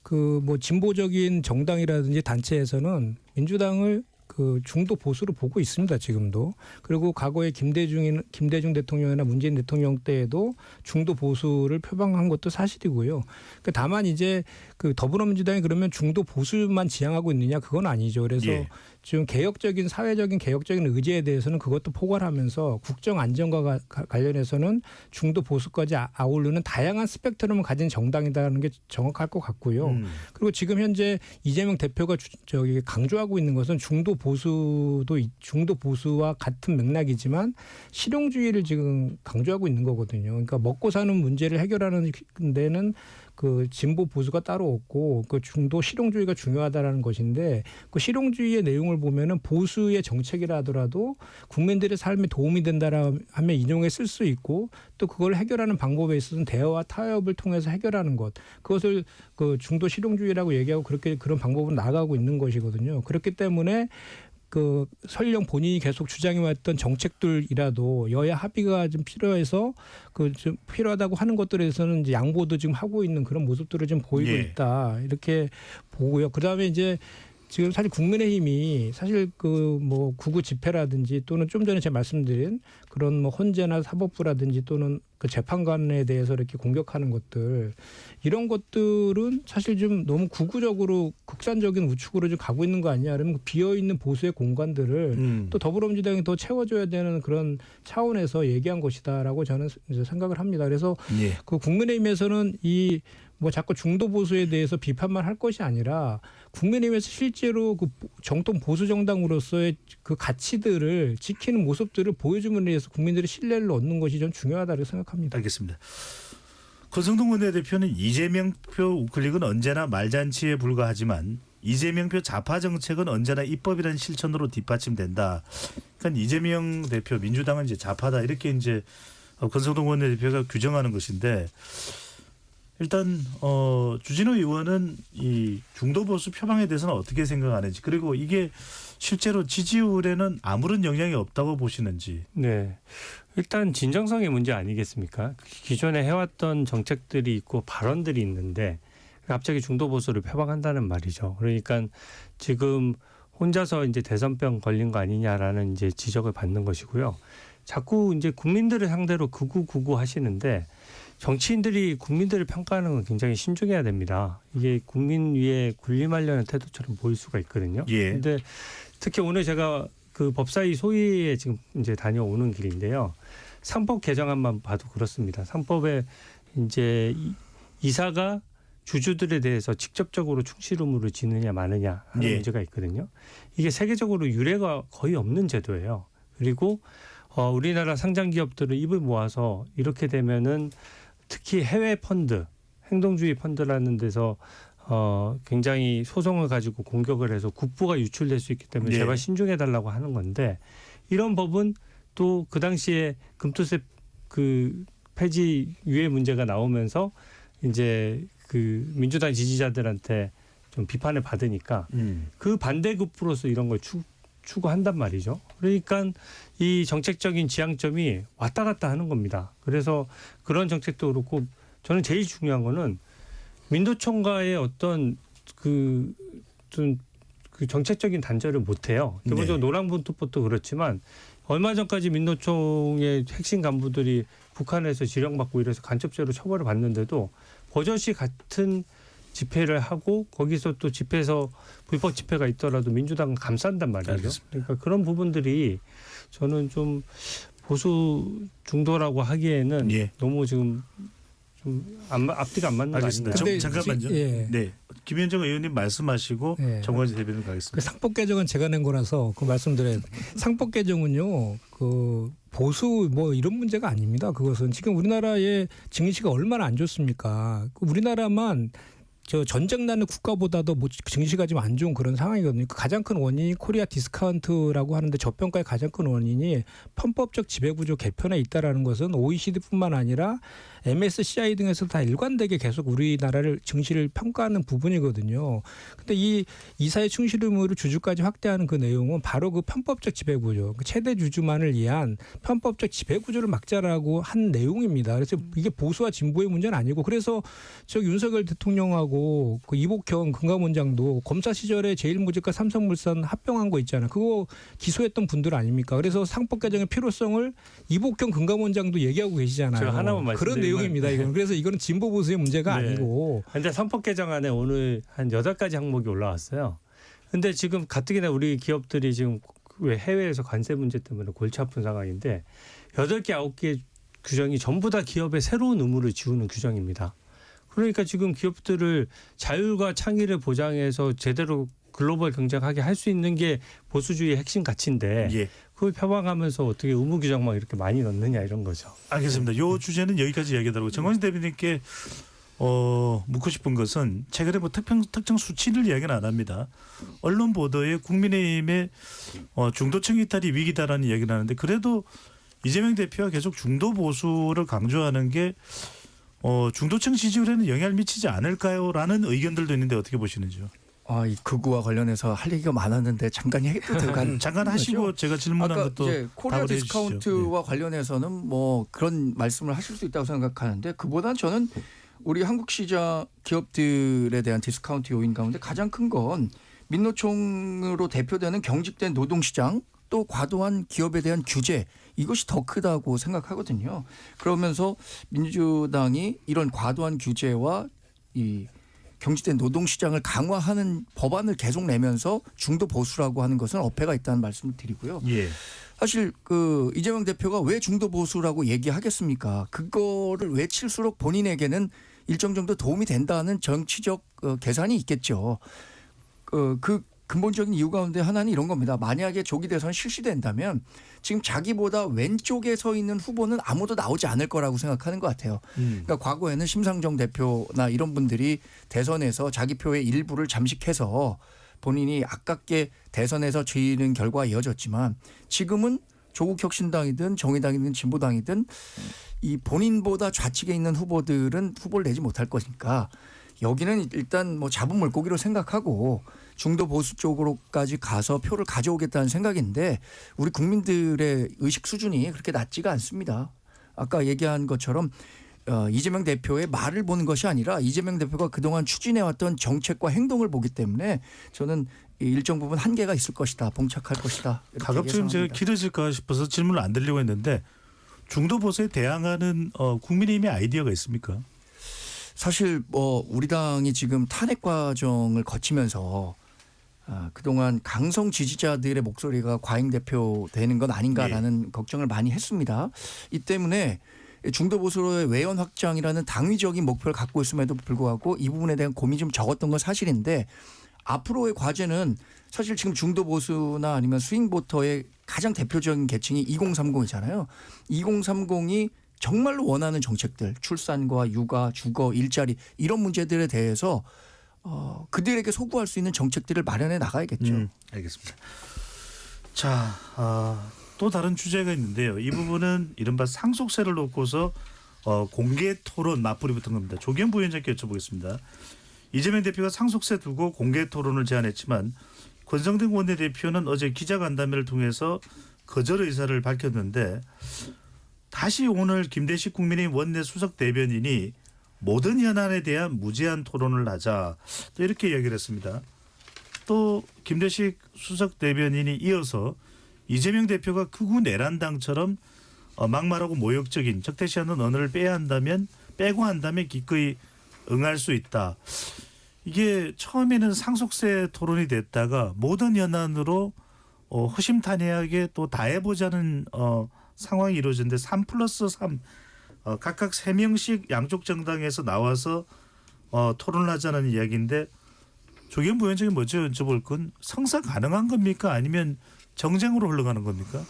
그 뭐 진보적인 정당이라든지 단체에서는 민주당을 그 중도 보수로 보고 있습니다. 지금도. 그리고 과거에 김대중 대통령이나 문재인 대통령 때에도 중도 보수를 표방한 것도 사실이고요. 그러니까 다만 이제 그 더불어민주당이 그러면 중도 보수만 지향하고 있느냐 그건 아니죠. 그래서 예. 지금 개혁적인 사회적인 개혁적인 의제에 대해서는 그것도 포괄하면서 국정 안정과 관련해서는 중도 보수까지 아우르는 다양한 스펙트럼을 가진 정당이라는 게 정확할 것 같고요. 그리고 지금 현재 이재명 대표가 저기 강조하고 있는 것은 중도 보수와 같은 맥락이지만 실용주의를 지금 강조하고 있는 거거든요. 그러니까 먹고 사는 문제를 해결하는 데는 그 진보 보수가 따로 없고 그 중도 실용주의가 중요하다라는 것인데 그 실용주의의 내용을 보면은 보수의 정책이라 하더라도 국민들의 삶에 도움이 된다라 하면 인용해 쓸 수 있고 또 그걸 해결하는 방법에 있어서는 대화와 타협을 통해서 해결하는 것 그것을 그 중도 실용주의라고 얘기하고 그렇게 그런 방법으로 나아가고 있는 것이거든요. 그렇기 때문에 그 설령 본인이 계속 주장해왔던 정책들이라도 여야 합의가 좀 필요해서 그 좀 필요하다고 하는 것들에 대해서는 이제 양보도 지금 하고 있는 그런 모습들을 좀 보이고 예. 있다 이렇게 보고요. 그다음에 이제 지금 사실 국민의힘이 사실 그 뭐 구구 집회라든지 또는 좀 전에 제가 말씀드린 그런 뭐 헌재나 사법부라든지 또는 그 재판관에 대해서 이렇게 공격하는 것들 이런 것들은 사실 좀 너무 구구적으로 극단적인 우측으로 좀 가고 있는 거 아니냐. 그러면 비어 있는 보수의 공간들을 또 더불어민주당이 더 채워줘야 되는 그런 차원에서 얘기한 것이다라고 저는 이제 생각을 합니다. 그래서 예. 그 국민의힘에서는 이 뭐 자꾸 중도 보수에 대해서 비판만 할 것이 아니라 국민의힘에서 실제로 그 정통 보수 정당으로서의 그 가치들을 지키는 모습들을 보여줌으로 해서 국민들의 신뢰를 얻는 것이 좀 중요하다고 생각합니다. 알겠습니다. 권성동 원내대표는 이재명표 우클릭은 언제나 말잔치에 불과하지만 이재명표 좌파 정책은 언제나 입법이라는 실천으로 뒷받침된다. 그러니까 이재명 대표 민주당은 이제 좌파다 이렇게 이제 권성동 원내대표가 규정하는 것인데 일단 주진우 의원은 이 중도 보수 표방에 대해서는 어떻게 생각하는지 그리고 이게 실제로 지지율에는 아무런 영향이 없다고 보시는지. 네. 일단 진정성의 문제 아니겠습니까? 기존에 해왔던 정책들이 있고 발언들이 있는데 갑자기 중도 보수를 표방한다는 말이죠. 그러니까 지금 혼자서 이제 대선병 걸린 거 아니냐라는 이제 지적을 받는 것이고요. 자꾸 이제 국민들을 상대로 극우극우 하시는데 정치인들이 국민들을 평가하는 건 굉장히 신중해야 됩니다. 이게 국민 위에 군림하려는 태도처럼 보일 수가 있거든요. 예. 근데 특히 오늘 제가 그 법사위 소위에 지금 이제 다녀오는 길인데요. 상법 개정안만 봐도 그렇습니다. 상법에 이제 이사가 주주들에 대해서 직접적으로 충실 의무를 지느냐 마느냐 하는 예. 문제가 있거든요. 이게 세계적으로 유례가 거의 없는 제도예요. 그리고 우리나라 상장 기업들은 입을 모아서 이렇게 되면은 특히 해외 펀드, 행동주의 펀드라는 데서 굉장히 소송을 가지고 공격을 해서 국부가 유출될 수 있기 때문에 네. 제발 신중해 달라고 하는 건데 이런 법은 또 그 당시에 금투세 그 폐지 유예 문제가 나오면서 이제 그 민주당 지지자들한테 좀 비판을 받으니까 그 반대급부로서 이런 걸 추구한단 말이죠. 그러니까 이 정책적인 지향점이 왔다 갔다 하는 겁니다. 그래서 그런 정책도 그렇고 저는 제일 중요한 거는 민노총과의 어떤 그 정책적인 단절을 못 해요. 기본적으로 네. 노란봉투법도 그렇지만 얼마 전까지 민노총의 핵심 간부들이 북한에서 지령받고 이래서 간첩죄로 처벌을 받는데도 버젓이 같은 집회를 하고 거기서 또 집회에서 불법 집회가 있더라도 민주당은 감싼단 말이죠. 알겠습니다. 그러니까 그런 부분들이 저는 좀 보수 중도라고 하기에는 예. 너무 지금 좀 앞뒤가 안 맞는 거 알겠습니다. 아닌가. 근데 잠깐만요. 예. 네. 김현정 의원님 말씀하시고 예. 정관지 대변인 그 가겠습니다. 상법 개정은 제가 낸 거라서 그 말씀드려요. 상법 개정은요. 그 보수 뭐 이런 문제가 아닙니다. 그것은 지금 우리나라의 증시가 얼마나 안 좋습니까? 우리나라만 저 전쟁 나는 국가보다도 뭐 증시가 좀 안 좋은 그런 상황이거든요. 그 가장 큰 원인이 코리아 디스카운트라고 하는데 저평가의 가장 큰 원인이 편법적 지배구조 개편에 있다라는 것은 OECD뿐만 아니라 MSCI 등에서 다 일관되게 계속 우리나라를 증시를 평가하는 부분이거든요. 근데 이 이사의 충실 의무를 주주까지 확대하는 그 내용은 바로 그 편법적 지배구조, 그 최대 주주만을 위한 편법적 지배구조를 막자라고 한 내용입니다. 그래서 이게 보수와 진보의 문제는 아니고 그래서 저 윤석열 대통령하고 그 이복형 금감원장도 검사 시절에 제일모직과 삼성물산 합병한 거 있잖아요. 그거 기소했던 분들 아닙니까? 그래서 상법 개정의 필요성을 이복형 금감원장도 얘기하고 계시잖아요. 제가 하나만 그런 말씀드리면 내용입니다. 이건 그래서 이거는 진보 보수의 문제가 네. 아니고. 근데 선법 개정안에 오늘 한 8가지 항목이 올라왔어요. 근데 지금 가뜩이나 우리 기업들이 지금 왜 해외에서 관세 문제 때문에 골치 아픈 상황인데 8개, 9개 규정이 전부 다 기업의 새로운 의무를 지우는 규정입니다. 그러니까 지금 기업들을 자율과 창의를 보장해서 제대로 글로벌 경쟁하게 할 수 있는 게 보수주의의 핵심 가치인데 예. 그걸 표방하면서 어떻게 의무 규정만 이렇게 많이 넣느냐 이런 거죠. 알겠습니다. 이 주제는 여기까지 이야기하도록 정관지 대변인께 묻고 싶은 것은 최근에 뭐 특정 수치를 이야기는 안 합니다. 언론 보도에 국민의힘의 중도층 이탈이 위기다라는 이야기를 하는데 그래도 이재명 대표가 계속 중도 보수를 강조하는 게 중도층 지지율에는 영향을 미치지 않을까요? 라는 의견들도 있는데 어떻게 보시는지요? 이 극우와 관련해서 할 얘기가 많았는데 잠깐 해도 들어간 잠깐 하시고 거죠? 제가 질문한 아까 것도 이제 코리아 답을 해주시죠. 디스카운트와 관련해서는 뭐 그런 말씀을 하실 수 있다고 생각하는데 그보다는 저는 우리 한국 시장 기업들에 대한 디스카운트 요인 가운데 가장 큰 건 민노총으로 대표되는 경직된 노동시장 또 과도한 기업에 대한 규제 이것이 더 크다고 생각하거든요. 그러면서 민주당이 이런 과도한 규제와 이 경직된 노동시장을 강화하는 법안을 계속 내면서 중도 보수라고 하는 것은 어폐가 있다는 말씀을 드리고요. 예. 사실 그 이재명 대표가 왜 중도 보수라고 얘기하겠습니까? 그거를 외칠수록 본인에게는 일정 정도 도움이 된다는 정치적 계산이 있겠죠. 그 근본적인 이유 가운데 하나는 이런 겁니다. 만약에 조기 대선이 실시된다면 지금 자기보다 왼쪽에 서 있는 후보는 아무도 나오지 않을 거라고 생각하는 것 같아요. 그러니까 과거에는 심상정 대표나 이런 분들이 대선에서 자기 표의 일부를 잠식해서 본인이 아깝게 대선에서 지는 결과가 이어졌지만 지금은 조국혁신당이든 정의당이든 진보당이든 이 본인보다 좌측에 있는 후보들은 후보를 내지 못할 거니까 여기는 일단 뭐 잡은 물고기로 생각하고 중도 보수 쪽으로까지 가서 표를 가져오겠다는 생각인데 우리 국민들의 의식 수준이 그렇게 낮지가 않습니다. 아까 얘기한 것처럼 이재명 대표의 말을 보는 것이 아니라 이재명 대표가 그동안 추진해왔던 정책과 행동을 보기 때문에 저는 일정 부분 한계가 있을 것이다. 봉착할 것이다. 이렇게 가급적 제가 예상합니다. 길어질까 싶어서 질문을 안 드리려고 했는데 중도 보수에 대항하는 국민의힘의 아이디어가 있습니까? 사실 뭐 우리 당이 지금 탄핵 과정을 거치면서 그동안 강성 지지자들의 목소리가 과잉대표되는 건 아닌가라는 걱정을 많이 했습니다. 이 때문에 중도 보수로의 외연 확장이라는 당위적인 목표를 갖고 있음에도 불구하고 이 부분에 대한 고민이 좀 적었던 건 사실인데 앞으로의 과제는 사실 지금 중도 보수나 아니면 스윙보터의 가장 대표적인 계층이 2030이잖아요. 2030이 정말로 원하는 정책들, 출산과 육아, 주거, 일자리 이런 문제들에 대해서 그들에게 소구할 수 있는 정책들을 마련해 나가야겠죠. 알겠습니다. 자, 또 다른 주제가 있는데요. 이 부분은 이른바 상속세를 놓고서 공개 토론 맞불이 붙은 겁니다. 조경 부위원장께 여쭤보겠습니다. 이재명 대표가 상속세 두고 공개 토론을 제안했지만 권성동 원내대표는 어제 기자간담회를 통해서 거절 의사를 밝혔는데 다시 오늘 김대식 국민의힘 원내 수석 대변인이 모든 현안에 대한 무제한 토론을 하자 또 이렇게 이야기를 했습니다. 또 김대식 수석 대변인이 이어서 이재명 대표가 극우 내란당처럼 막말하고 모욕적인 적대시 않는 언어를 빼고 한다면 기꺼이 응할 수 있다. 이게 처음에는 상속세 토론이 됐다가 모든 현안으로 허심탄회하게 또 다 해보자는 상황이 이루어졌는데 3+3 각각 3명씩 양쪽 정당에서 나와서 토론을 하자는 이야기인데 조경 부위원장이 먼저 여쭤볼 건 성사 가능한 겁니까? 아니면 정쟁으로 흘러가는 겁니까?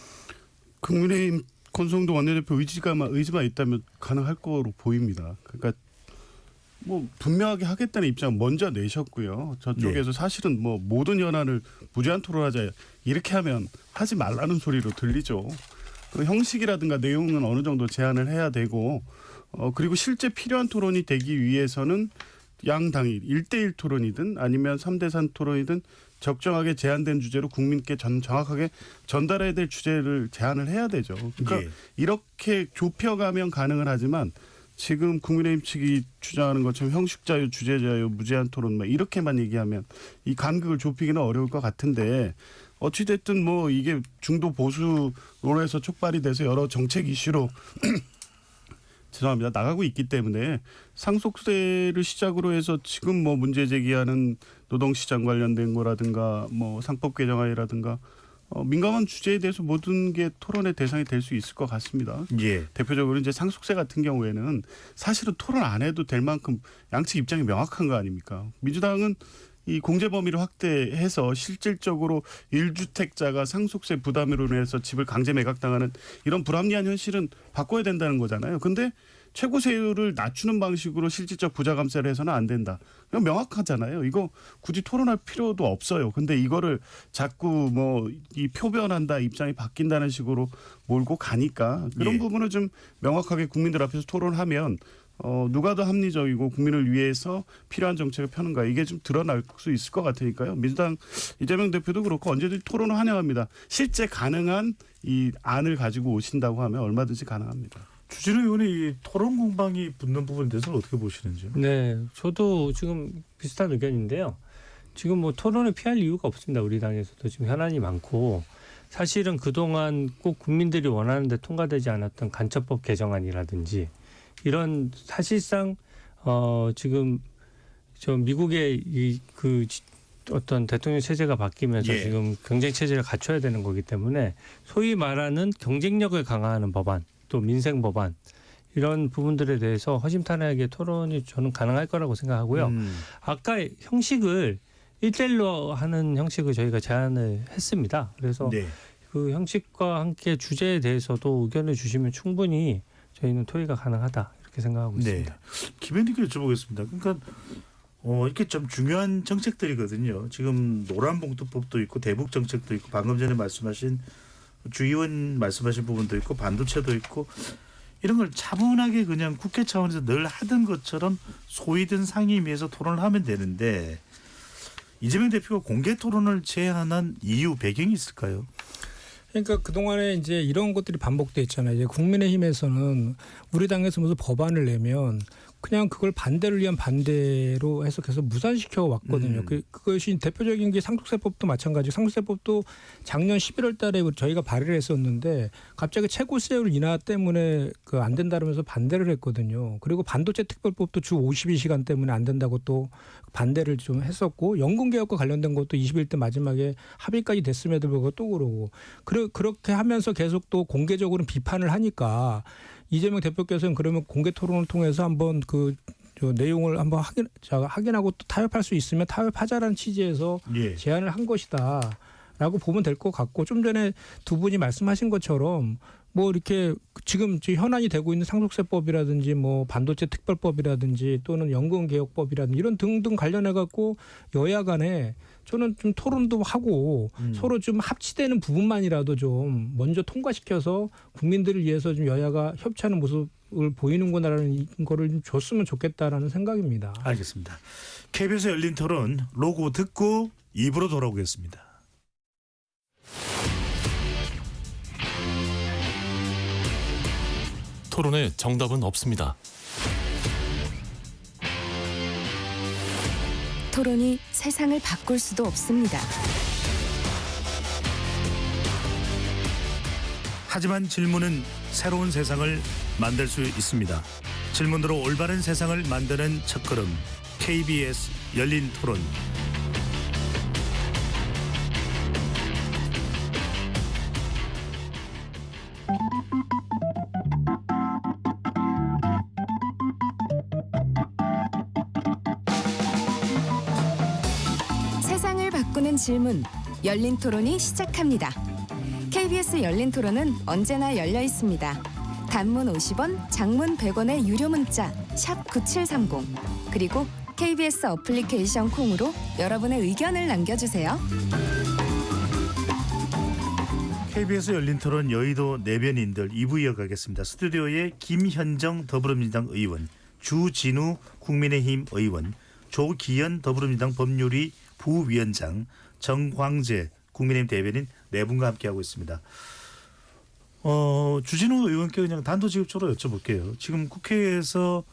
국민의힘 권성동 원내대표 의지만 있다면 가능할 거로 보입니다. 그러니까 뭐 분명하게 하겠다는 입장 먼저 내셨고요. 저쪽에서 사실은 뭐 모든 현안을 무제한 토론하자 이렇게 하면 하지 말라는 소리로 들리죠. 그 형식이라든가 내용은 어느 정도 제한을 해야 되고 그리고 실제 필요한 토론이 되기 위해서는 양 당이 1대1 토론이든 아니면 3대3 토론이든 적정하게 제한된 주제로 국민께 정확하게 전달해야 될 주제를 제안을 해야 되죠. 그러니까 이렇게 좁혀가면 가능은 하지만 지금 국민의힘 측이 주장하는 것처럼 형식 자유, 주제 자유, 무제한 토론 이렇게만 얘기하면 이 간극을 좁히기는 어려울 것 같은데 어찌됐든 뭐 이게 중도 보수론에서 촉발이 돼서 여러 정책 이슈로 죄송합니다. 나가고 있기 때문에 상속세를 시작으로 해서 지금 뭐 문제 제기하는 노동시장 관련된 거라든가 뭐 상법 개정안이라든가 민감한 주제에 대해서 모든 게 토론의 대상이 될 수 있을 것 같습니다. 예. 대표적으로 이제 상속세 같은 경우에는 사실은 토론 안 해도 될 만큼 양측 입장이 명확한 거 아닙니까? 민주당은 이 공제 범위를 확대해서 실질적으로 1주택자가 상속세 부담으로 인해서 집을 강제 매각당하는 이런 불합리한 현실은 바꿔야 된다는 거잖아요. 근데 최고세율을 낮추는 방식으로 실질적 부자 감세를 해서는 안 된다. 이건 명확하잖아요. 이거 굳이 토론할 필요도 없어요. 근데 이거를 자꾸 뭐 이 표변한다, 입장이 바뀐다는 식으로 몰고 가니까 그런 부분을 좀 명확하게 국민들 앞에서 토론하면 누가 더 합리적이고 국민을 위해서 필요한 정책을 펴는가 이게 좀 드러날 수 있을 것 같으니까요. 민주당 이재명 대표도 그렇고 언제든지 토론을 환영합니다. 실제 가능한 이 안을 가지고 오신다고 하면 얼마든지 가능합니다. 주진우 의원이 이 토론 공방이 붙는 부분에 대해서는 어떻게 보시는지요? 네, 저도 지금 비슷한 의견인데요. 지금 뭐 토론을 피할 이유가 없습니다. 우리 당에서도 지금 현안이 많고 사실은 그동안 꼭 국민들이 원하는데 통과되지 않았던 간첩법 개정안이라든지 이런 사실상 지금 저 미국의 그 어떤 대통령 체제가 바뀌면서 예. 지금 경쟁 체제를 갖춰야 되는 거기 때문에 소위 말하는 경쟁력을 강화하는 법안 또 민생 법안 이런 부분들에 대해서 허심탄회하게 토론이 저는 가능할 거라고 생각하고요. 아까 형식을 1대1로 하는 형식을 저희가 제안을 했습니다. 그래서 네. 그 형식과 함께 주제에 대해서도 의견을 주시면 충분히 저희는 토의가 가능하다 이렇게 생각하고 네. 있습니다. 김현희께 여쭤보겠습니다. 그러니까 이게 좀 중요한 정책들이거든요. 지금 노란봉투법도 있고 대북 정책도 있고 방금 전에 말씀하신 주 의원 말씀하신 부분도 있고 반도체도 있고 이런 걸 차분하게 그냥 국회 차원에서 늘 하던 것처럼 소위든 상임위에서 토론을 하면 되는데 이재명 대표가 공개 토론을 제안한 이유 배경이 있을까요? 그러니까 그동안에 이제 이런 것들이 반복돼 있잖아요. 이제 국민의힘에서는 우리 당에서 무슨 법안을 내면 그냥 그걸 반대를 위한 반대로 해석해서 무산시켜 왔거든요. 그것이 대표적인 게 상속세법도 마찬가지고 상속세법도 작년 11월 달에 저희가 발의를 했었는데 갑자기 최고세율 인하 때문에 그 안 된다면서 반대를 했거든요. 그리고 반도체 특별법도 주 52시간 때문에 안 된다고 또 반대를 좀 했었고 연금개혁과 관련된 것도 21대 마지막에 합의까지 됐음에도 불구하고 또 그러고 그렇게 하면서 계속 또 공개적으로 비판을 하니까 이재명 대표께서는 그러면 공개 토론을 통해서 한번 그 내용을 한번 확인하고 또 타협할 수 있으면 타협하자라는 취지에서 예. 제안을 한 것이다라고 보면 될 것 같고 좀 전에 두 분이 말씀하신 것처럼 뭐 이렇게 지금 현안이 되고 있는 상속세법이라든지 뭐 반도체 특별법이라든지 또는 연금개혁법이라든지 이런 등등 관련해 갖고 여야 간에 저는 좀 토론도 하고 서로 좀 합치되는 부분만이라도 좀 먼저 통과시켜서 국민들을 위해서 좀 여야가 협치하는 모습을 보이는구나라는 거를 좀 줬으면 좋겠다라는 생각입니다. 알겠습니다. KBS 열린 토론 로고 듣고 입으로 돌아오겠습니다. 토론에 정답은 없습니다. 토론이 세상을 바꿀 수도 없습니다. 하지만 질문은 새로운 세상을 만들 수 있습니다. 질문으로 올바른 세상을 만드는 첫걸음 KBS 열린 토론. 세상을 바꾸는 질문, 열린 토론이 시작합니다. KBS 열린 토론은 언제나 열려 있습니다. 단문 50원, 장문 100원의 유료 문자 샵 9730 그리고 KBS 어플리케이션 콩으로 여러분의 의견을 남겨주세요. KBS 열린 토론 여의도 내변인들 2부 이어가겠습니다. 스튜디오에 김현정 더불어민주당 의원, 주진우 국민의힘 의원, 조기현 더불어민주당 법률위 부위원장, 정광재 국민의힘 대변인 네 분과 함께하고 있습니다. 주진우 의원께 그냥 단도직입적으로 여쭤볼게요. 지금 국회에서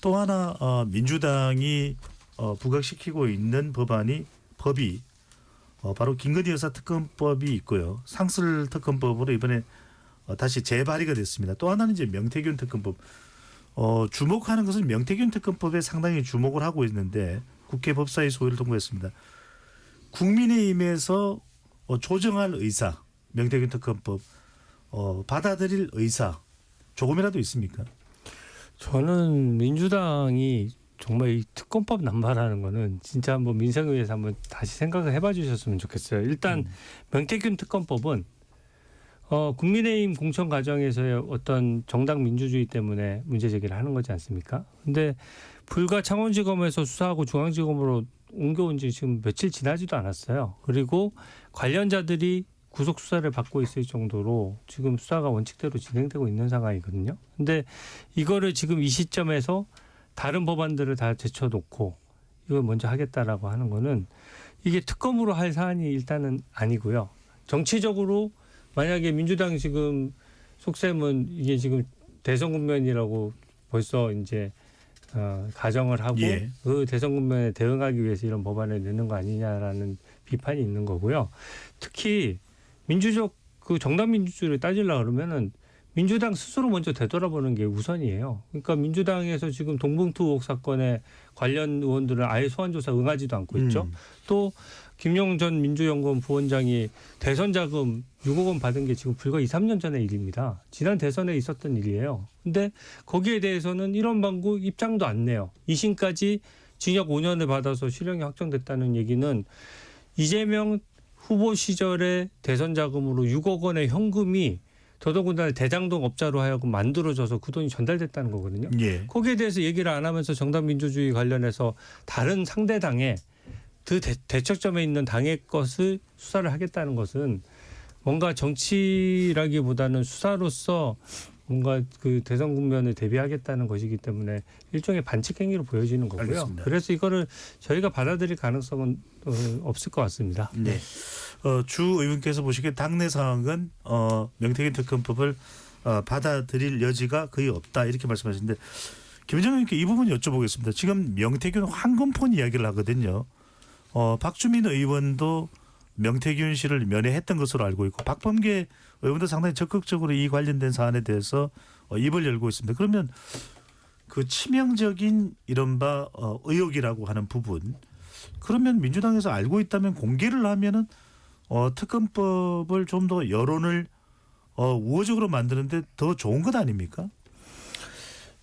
또 하나 민주당이 부각시키고 있는 법이 바로 김건희 여사 특검법이 있고요. 상설 특검법으로 이번에 다시 재발의가 됐습니다. 또 하나는 이제 명태균 특검법. 주목하는 것은 명태균 특검법에 상당히 주목을 하고 있는데 국회 법사위 소위를 통과했습니다. 국민의힘에서 조정할 의사, 명태균 특검법 받아들일 의사 조금이라도 있습니까? 저는 민주당이 정말 이 특검법 남발하는 거는 진짜 한번 민생을 위해서 한번 다시 생각을 해봐 주셨으면 좋겠어요. 일단 명태균 특검법은 국민의힘 공천 과정에서의 어떤 정당 민주주의 때문에 문제 제기를 하는 거지 않습니까? 근데 불과 창원지검에서 수사하고 중앙지검으로 옮겨온 지 지금 며칠 지나지도 않았어요. 그리고 관련자들이 구속 수사를 받고 있을 정도로 지금 수사가 원칙대로 진행되고 있는 상황이거든요. 근데 이거를 지금 이 시점에서 다른 법안들을 다 제쳐놓고 이걸 먼저 하겠다라고 하는 거는 이게 특검으로 할 사안이 일단은 아니고요. 정치적으로 만약에 민주당 지금 속셈은 이게 지금 대선 국면이라고 벌써 이제 가정을 하고 예. 그 대선 국면에 대응하기 위해서 이런 법안을 내는 거 아니냐라는 비판이 있는 거고요. 특히 민주적 그 정당 민주주의를 따지려 그러면은 민주당 스스로 먼저 되돌아보는 게 우선이에요. 그러니까 민주당에서 지금 동봉투 의혹 사건에 관련 의원들은 아예 소환 조사 응하지도 않고 있죠. 또 김용 전 민주연구원 부원장이 대선 자금 6억 원 받은 게 지금 불과 2, 3년 전의 일입니다. 지난 대선에 있었던 일이에요. 근데 거기에 대해서는 이런 방구 입장도 안 내요. 2심까지 징역 5년을 받아서 실형이 확정됐다는 얘기는 이재명 후보 시절에 대선 자금으로 6억 원의 현금이 더더군다나 대장동 업자로 하여금 만들어져서 그 돈이 전달됐다는 거거든요. 예. 거기에 대해서 얘기를 안 하면서 정당 민주주의 관련해서 다른 상대 당의 그 대척점에 있는 당의 것을 수사를 하겠다는 것은 뭔가 정치라기보다는 수사로서 뭔가 그 대선 국면을 대비하겠다는 것이기 때문에 일종의 반칙 행위로 보여지는 거고요. 알겠습니다. 그래서 이거를 저희가 받아들일 가능성은 없을 것 같습니다. 네. 주 의원께서 보시기에 당내 상황은 명태균 특검법을 받아들일 여지가 거의 없다 이렇게 말씀하시는데 김현정 의원께 이 부분 여쭤보겠습니다. 지금 명태균 황금폰 이야기를 하거든요. 박주민 의원도 명태균 씨를 면회했던 것으로 알고 있고 박범계 의원도 상당히 적극적으로 이 관련된 사안에 대해서 입을 열고 있습니다. 그러면 그 치명적인 이른바 의혹이라고 하는 부분 그러면 민주당에서 알고 있다면 공개를 하면은 특검법을 좀 더 여론을 우호적으로 만드는데 더 좋은 것 아닙니까?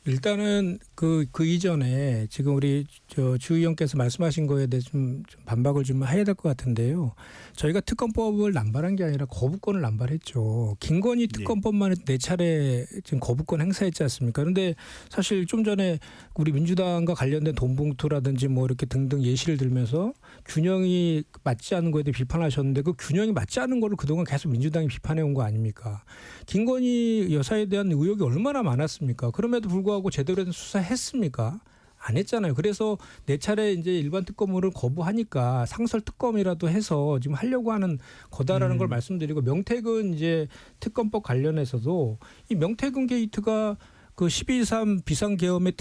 일단은 그 이전에 지금 우리 주 의원께서 말씀하신 거에 대해 좀 반박을 좀 해야 될 것 같은데요. 저희가 특검법을 남발한 게 아니라 거부권을 남발했죠. 김건희 특검법만 4차례 지금 거부권 행사했지 않습니까? 그런데 사실 좀 전에 우리 민주당과 관련된 돈봉투라든지 뭐 이렇게 등등 예시를 들면서 균형이 맞지 않는 거에 대해 비판하셨는데 그 균형이 맞지 않는 거를 그동안 계속 민주당이 비판해 온 거 아닙니까? 김건희 여사에 대한 의혹이 얼마나 많았습니까? 그럼에도 불구하고 제대로 된 수사했습니까? 안 했잖아요. 그래서 4차례 이제 일반 특검을 거부하니까 상설 특검이라도 해서 지금 하려고 하는 거다라는 걸 말씀드리고 명태균 이제 특검법 관련해서도 이 명태균 게이트가 그 12.3 비상계엄의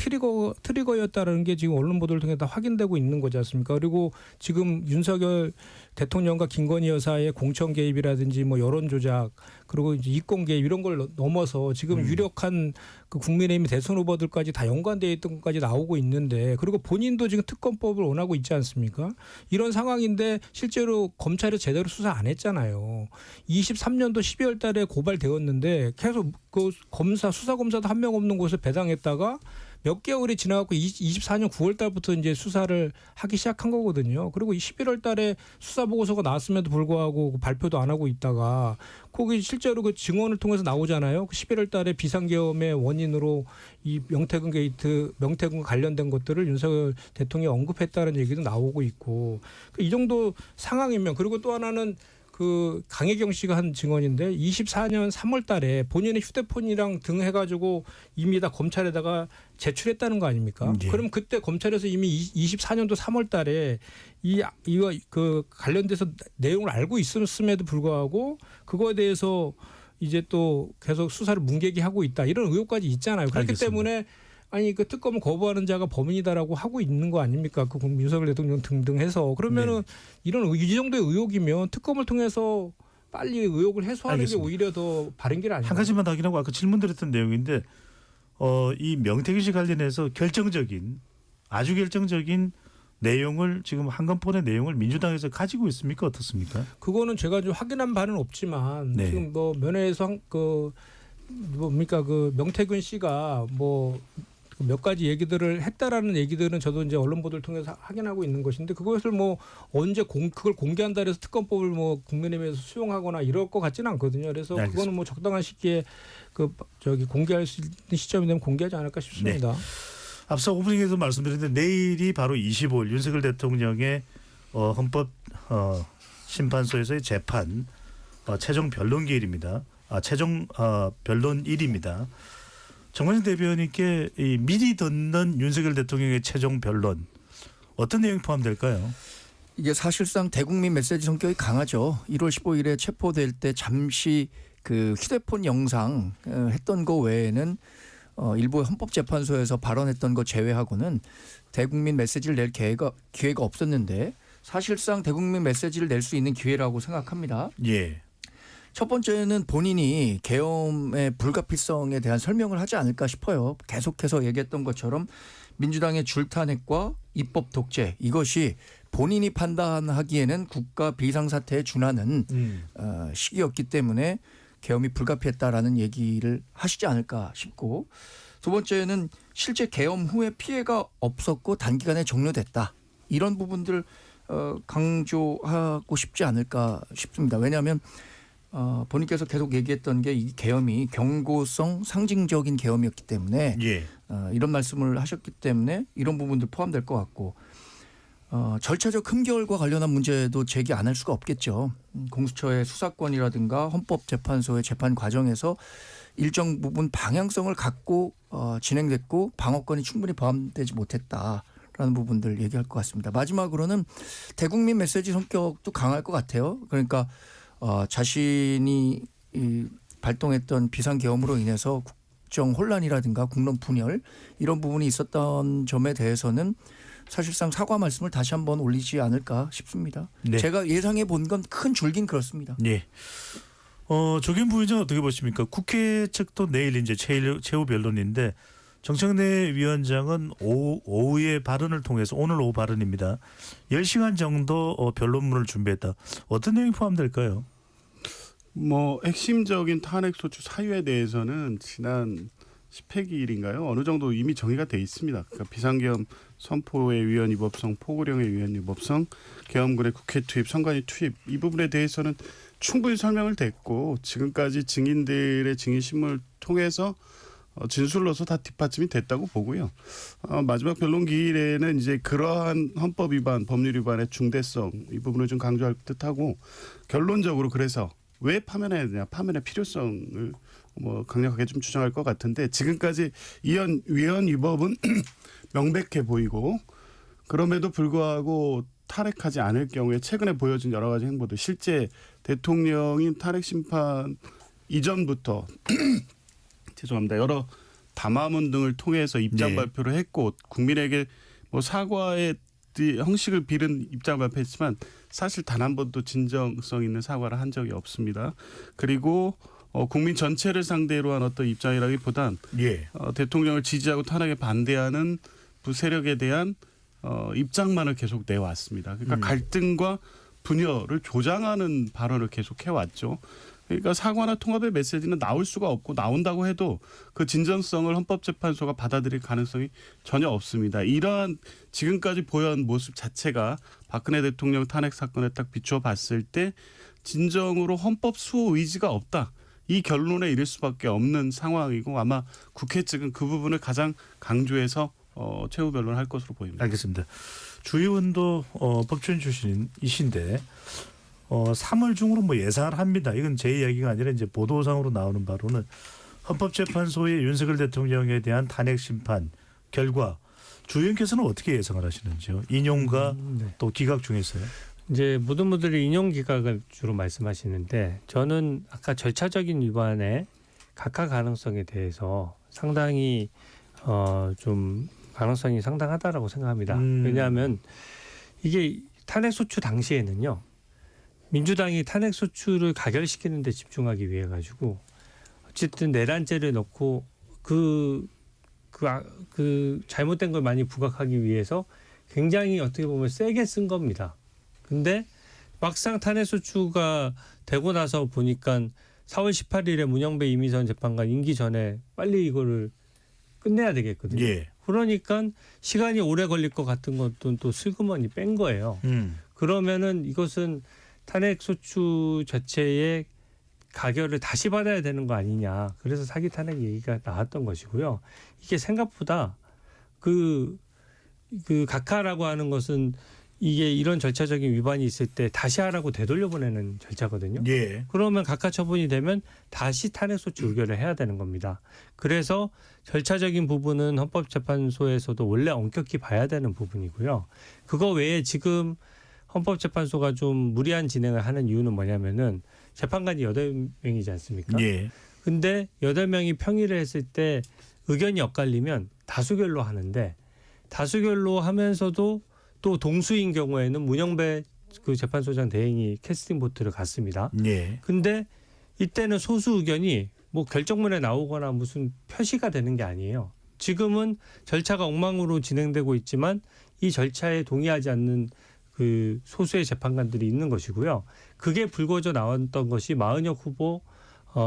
트리거였다라는 게 지금 언론 보도를 통해 다 확인되고 있는 거지 않습니까? 그리고 지금 윤석열 대통령과 김건희 여사의 공천 개입이라든지 뭐 여론 조작 그리고 이제 이권 개입 이런 걸 넘어서 지금 유력한 그 국민의힘 대선 후보들까지 다 연관되어 있던 것까지 나오고 있는데 그리고 본인도 지금 특검법을 원하고 있지 않습니까? 이런 상황인데 실제로 검찰이 제대로 수사 안 했잖아요. 23년도 12월 달에 고발되었는데 계속 그 수사 검사도 한 명 없는 곳에 배당했다가 몇 개월이 지나갖고 24년 9월 달부터 이제 수사를 하기 시작한 거거든요. 그리고 11월 달에 수사 보고서가 나왔음에도 불구하고 발표도 안 하고 있다가 거기 실제로 그 증언을 통해서 나오잖아요. 11월 달에 비상계엄의 원인으로 이 명태균 게이트, 명태균과 관련된 것들을 윤석열 대통령이 언급했다는 얘기도 나오고 있고 이 정도 상황이면 그리고 또 하나는 그 강혜경 씨가 한 증언인데 24년 3월 달에 본인의 휴대폰이랑 등 해가지고 이미 다 검찰에다가 제출했다는 거 아닙니까? 예. 그럼 그때 검찰에서 이미 24년도 3월 달에 이와 그 관련돼서 내용을 알고 있음에도 불구하고 그거에 대해서 이제 또 계속 수사를 문개기 하고 있다 이런 의혹까지 있잖아요. 그렇기 알겠습니다. 때문에 아니 그 특검을 거부하는 자가 범인이다라고 하고 있는 거 아닙니까? 그 윤석열 대통령 등등 해서 그러면은 이런 이 정도의 의혹이면 특검을 통해서 빨리 의혹을 해소하는 알겠습니다. 게 오히려 더 바른 길 아닌가요? 한 가지만 확인하고 아까 질문드렸던 내용인데 이 명태균 씨 관련해서 아주 결정적인 내용을 지금 한건폰의 내용을 민주당에서 가지고 있습니까? 어떻습니까? 그거는 제가 좀 확인한 바는 없지만 네. 지금 뭐 면회에서 그 명태균 씨가 뭐 몇 가지 얘기들을 했다라는 얘기들은 저도 이제 언론 보도를 통해서 확인하고 있는 것인데 그것을 뭐 언제 그걸 공개한다 해서 특검법을 뭐 국민의힘에서 수용하거나 이럴 것 같지는 않거든요. 그래서 알겠습니다. 그거는 뭐 적당한 시기에 공개할 수 있는 시점이 되면 공개하지 않을까 싶습니다. 앞서 오프닝에서 말씀드렸는데 내일이 바로 25일 윤석열 대통령의 헌법 심판소에서의 재판 최종 변론기일입니다. 최종 변론일입니다. 정관장 대변인께 이 미리 듣는 윤석열 대통령의 최종 변론 어떤 내용이 포함될까요? 이게 사실상 대국민 메시지 성격이 강하죠. 1월 15일에 체포될 때 잠시 그 휴대폰 영상 했던 거 외에는 일부 헌법재판소에서 발언했던 거 제외하고는 대국민 메시지를 낼 기회가 없었는데 사실상 대국민 메시지를 낼 수 있는 기회라고 생각합니다. 예. 첫 번째는 본인이 계엄의 불가피성에 대한 설명을 하지 않을까 싶어요. 계속해서 얘기했던 것처럼 민주당의 줄탄핵과 입법 독재 이것이 본인이 판단하기에는 국가 비상사태에 준하는 시기였기 때문에 계엄이 불가피했다라는 얘기를 하시지 않을까 싶고 두 번째는 실제 계엄 후에 피해가 없었고 단기간에 종료됐다. 이런 부분들 강조하고 싶지 않을까 싶습니다. 왜냐하면 본인께서 계속 얘기했던 게 이 계엄이 경고성 상징적인 계엄이었기 때문에 예. 이런 말씀을 하셨기 때문에 이런 부분들 포함될 것 같고 절차적 흠결과 관련한 문제도 제기 안 할 수가 없겠죠. 공수처의 수사권이라든가 헌법재판소의 재판 과정에서 일정 부분 방향성을 갖고 진행됐고 방어권이 충분히 포함되지 못했다라는 부분들 얘기할 것 같습니다. 마지막으로는 대국민 메시지 성격도 강할 것 같아요. 그러니까 자신이 발동했던 비상계엄으로 인해서 국정 혼란이라든가 국론 분열 이런 부분이 있었던 점에 대해서는 사실상 사과 말씀을 다시 한번 올리지 않을까 싶습니다. 네. 제가 예상해 본 건 큰 줄긴 그렇습니다. 예. 조경 부위원장 어떻게 보십니까? 국회 측도 내일 이제 최후 변론인데 정청래 위원장은 오후에 발언을 통해서 오늘 오후 발언입니다. 10시간 정도 변론문을 준비했다. 어떤 내용이 포함될까요? 뭐 핵심적인 탄핵소추 사유에 대해서는 지난 10회기일인가요? 어느 정도 이미 정의가 돼 있습니다. 그러니까 비상계엄 선포의 위헌 위법성, 포고령의 위헌 위법성, 계엄군의 국회 투입, 선관위 투입 이 부분에 대해서는 충분히 설명을 됐고 지금까지 증인들의 증인 신문을 통해서 진술로서 다 뒷받침이 됐다고 보고요. 마지막 변론 기일에는 이제 그러한 헌법 위반, 법률 위반의 중대성 이 부분을 좀 강조할 듯하고 결론적으로 그래서 왜 파면해야 되냐, 파면의 필요성을 뭐 강력하게 좀 주장할 것 같은데 지금까지 위헌 위법은 명백해 보이고 그럼에도 불구하고 탄핵하지 않을 경우에 최근에 보여진 여러 가지 행보들 실제 대통령인 탄핵 심판 이전부터 죄송합니다. 여러 담화문 등을 통해서 입장 네. 발표를 했고 국민에게 뭐 사과의 형식을 빌은 입장 발표했지만 사실 단 한 번도 진정성 있는 사과를 한 적이 없습니다. 그리고 국민 전체를 상대로 한 어떤 입장이라기보단 예. 대통령을 지지하고 탄핵에 반대하는 부세력에 대한 입장만을 계속 내왔습니다. 그러니까 갈등과 분열을 조장하는 발언을 계속 해왔죠. 그러니까 사과나 통합의 메시지는 나올 수가 없고 나온다고 해도 그 진정성을 헌법재판소가 받아들일 가능성이 전혀 없습니다. 이러한 지금까지 보여온 모습 자체가 박근혜 대통령 탄핵 사건에 딱 비춰봤을 때 진정으로 헌법 수호 의지가 없다. 이 결론에 이를 수밖에 없는 상황이고 아마 국회 측은 그 부분을 가장 강조해서 최후 변론을 할 것으로 보입니다. 알겠습니다. 주 의원도 법조인 출신이신데 3월 중으로 뭐 예상을 합니다. 이건 제 이야기가 아니라 이제 보도상으로 나오는 바로는 헌법재판소의 윤석열 대통령에 대한 탄핵 심판 결과 주 의원께서는 어떻게 예상을 하시는지요? 인용과 네. 또 기각 중에서요. 이제 모든 분들이 인용 기각을 주로 말씀하시는데 저는 아까 절차적인 위반의 각하 가능성에 대해서 상당히 좀 가능성이 상당하다라고 생각합니다. 왜냐하면 이게 탄핵소추 당시에는요. 민주당이 탄핵소추를 가결시키는 데 집중하기 위해 가지고 어쨌든 내란죄를 넣고 그 잘못된 걸 많이 부각하기 위해서 굉장히 어떻게 보면 세게 쓴 겁니다. 근데 막상 탄핵소추가 되고 나서 보니까 4월 18일에 문영배 이미선 재판관 임기 전에 빨리 이거를 끝내야 되겠거든요. 예. 그러니까 시간이 오래 걸릴 것 같은 것도 또 슬그머니 뺀 거예요. 그러면은 이것은 탄핵소추 자체의 가결을 다시 받아야 되는 거 아니냐. 그래서 사기 탄핵 얘기가 나왔던 것이고요. 이게 생각보다 그 각하라고 하는 것은 이게 이런 절차적인 위반이 있을 때 다시 하라고 되돌려보내는 절차거든요. 예. 그러면 각하 처분이 되면 다시 탄핵소추 의결을 해야 되는 겁니다. 그래서 절차적인 부분은 헌법재판소에서도 원래 엄격히 봐야 되는 부분이고요. 그거 외에 지금 헌법재판소가 좀 무리한 진행을 하는 이유는 뭐냐면은 재판관이 8명이지 않습니까? 예. 근데 8명이 평의를 했을 때 의견이 엇갈리면 다수결로 하는데 다수결로 하면서도 또 동수인 경우에는 문영배 그 재판소장 대행이 캐스팅 보트를 갔습니다. 예. 근데 이때는 소수 의견이 뭐 결정문에 나오거나 무슨 표시가 되는 게 아니에요. 지금은 절차가 엉망으로 진행되고 있지만 이 절차에 동의하지 않는 그 소수의 재판관들이 있는 것이고요. 그게 불거져 나왔던 것이 마은혁 후보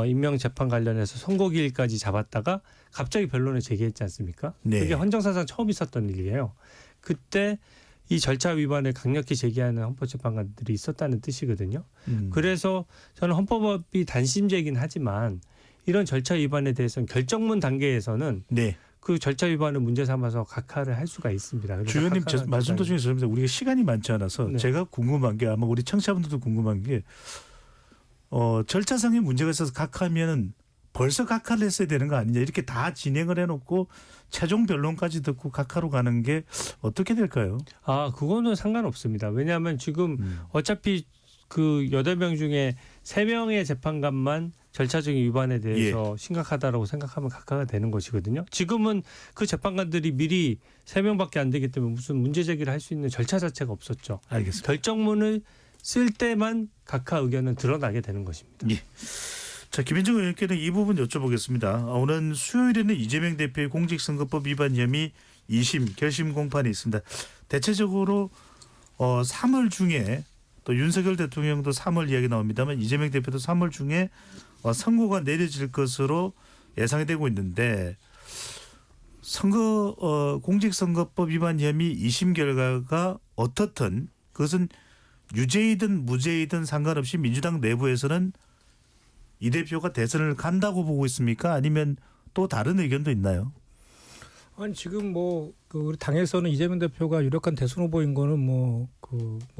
임명 재판 관련해서 선고기일까지 잡았다가 갑자기 변론을 제기했지 않습니까? 네. 그게 헌정사상 처음 있었던 일이에요. 그때 이 절차 위반을 강력히 제기하는 헌법재판관들이 있었다는 뜻이거든요. 그래서 저는 헌법이 단심제이긴 하지만 이런 절차 위반에 대해서는 결정문 단계에서는 네. 그 절차 위반을 문제 삼아서 각하를 할 수가 있습니다. 그래서 주연님 각하가 말씀 도중에 죄송합니다. 우리가 시간이 많지 않아서 네. 제가 궁금한 게 아마 우리 청취자분들도 궁금한 게 절차상의 문제가 있어서 각하면은 벌써 각하를 했어야 되는 거 아니냐 이렇게 다 진행을 해놓고 최종 변론까지 듣고 각하로 가는 게 어떻게 될까요? 아, 그거는 상관없습니다. 왜냐하면 지금 어차피 그 8명 중에 3명의 재판관만 절차적인 위반에 대해서 심각하다라고 생각하면 각하가 되는 것이거든요. 지금은 그 재판관들이 미리 3명밖에 안 되기 때문에 무슨 문제 제기를 할 수 있는 절차 자체가 없었죠. 알겠습니다. 결정문을 쓸 때만 각하 의견은 드러나게 되는 것입니다. 예. 자, 김현정 의원께는 이 부분 여쭤보겠습니다. 오는 수요일에는 이재명 대표의 공직선거법 위반 혐의 2심 결심 공판이 있습니다. 대체적으로 3월 중에 또 윤석열 대통령도 3월 이야기 나옵니다만 이재명 대표도 3월 중에 선고가 내려질 것으로 예상이 되고 있는데 공직선거법 위반 혐의 2심 결과가 어떻든 그것은 유죄이든 무죄이든 상관없이 민주당 내부에서는 이 대표가 대선을 간다고 보고 있습니까? 아니면 또 다른 의견도 있나요? 아니 지금 우리 당에서는 이재명 대표가 유력한 대선 후보인 거는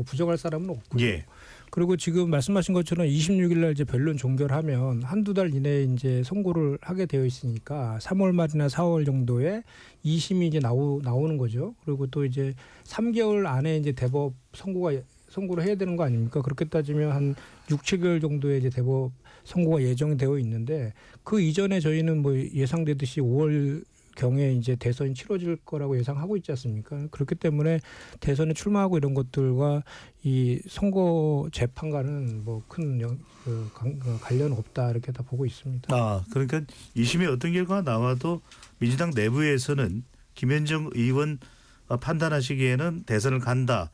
부정할 사람은 없고요. 예. 그리고 지금 말씀하신 것처럼 26일 날 이제 변론 종결하면 한두 달 이내에 이제 선고를 하게 되어 있으니까 3월 말이나 4월 정도에 2심이 이제 나오는 거죠. 그리고 또 이제 3개월 안에 이제 대법 선고를 해야 되는 거 아닙니까? 그렇게 따지면 한 6, 7개월 정도의 이제 대법 선고가 예정되어 있는데 그 이전에 저희는 예상되듯이 5월 경에 이제 대선이 치러질 거라고 예상하고 있지 않습니까? 그렇기 때문에 대선에 출마하고 이런 것들과 이 선거 재판과는 큰 관련 없다 이렇게 다 보고 있습니다. 아, 그러니까 2심에 어떤 결과가 나와도 민주당 내부에서는 김현정 의원 판단하시기에는 대선을 간다.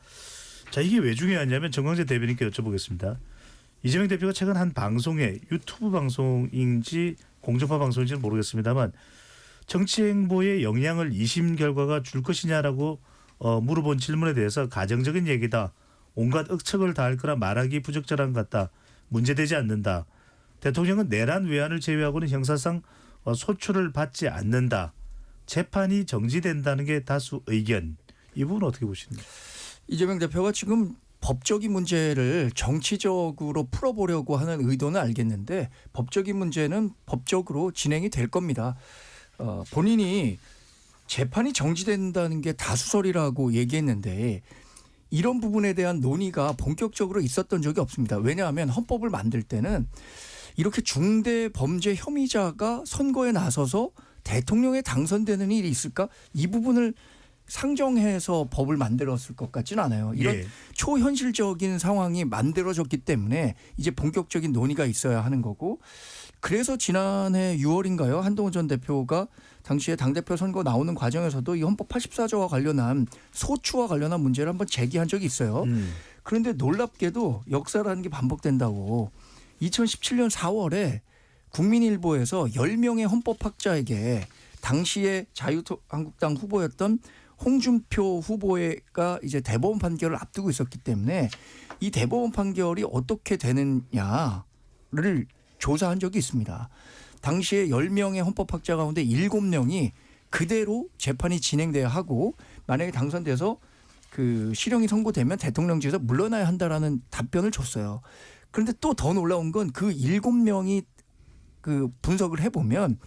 자, 이게 왜 중요하냐면 정광재 대변인께 여쭤보겠습니다. 이재명 대표가 최근 한 방송에 유튜브 방송인지 공정파 방송인지는 모르겠습니다만 정치 행보에 영향을 2심 결과가 줄 것이냐라고 물어본 질문에 대해서 가정적인 얘기다. 온갖 억측을 다할 거라 말하기 부적절한 것 같다. 문제되지 않는다. 대통령은 내란 외환을 제외하고는 형사상 소출을 받지 않는다. 재판이 정지된다는 게 다수 의견. 이 부분은 어떻게 보십니까? 이재명 대표가 지금 법적인 문제를 정치적으로 풀어보려고 하는 의도는 알겠는데 법적인 문제는 법적으로 진행이 될 겁니다. 본인이 재판이 정지된다는 게 다수설이라고 얘기했는데 이런 부분에 대한 논의가 본격적으로 있었던 적이 없습니다. 왜냐하면 헌법을 만들 때는 이렇게 중대 범죄 혐의자가 선거에 나서서 대통령에 당선되는 일이 있을까? 이 부분을 상정해서 법을 만들었을 것 같지는 않아요. 이런 초현실적인 상황이 만들어졌기 때문에 이제 본격적인 논의가 있어야 하는 거고 그래서 지난해 6월인가요? 한동훈 전 대표가 당시에 당대표 선거 나오는 과정에서도 이 헌법 84조와 관련한 소추와 관련한 문제를 한번 제기한 적이 있어요. 그런데 놀랍게도 역사라는 게 반복된다고 2017년 4월에 국민일보에서 10명의 헌법학자에게 당시에 자유한국당 후보였던 홍준표 후보가 이제 대법원 판결을 앞두고 있었기 때문에 이 대법원 판결이 어떻게 되느냐를 조사한 적이 있습니다. 당시에 10명의 헌법학자 가운데 7명이 그대로 재판이 진행돼야 하고 만약에 당선돼서 그 실형이 선고되면 대통령직에서 물러나야 한다라는 답변을 줬어요. 그런데 또 더 놀라운 건 그 7명이 그 분석을 해보면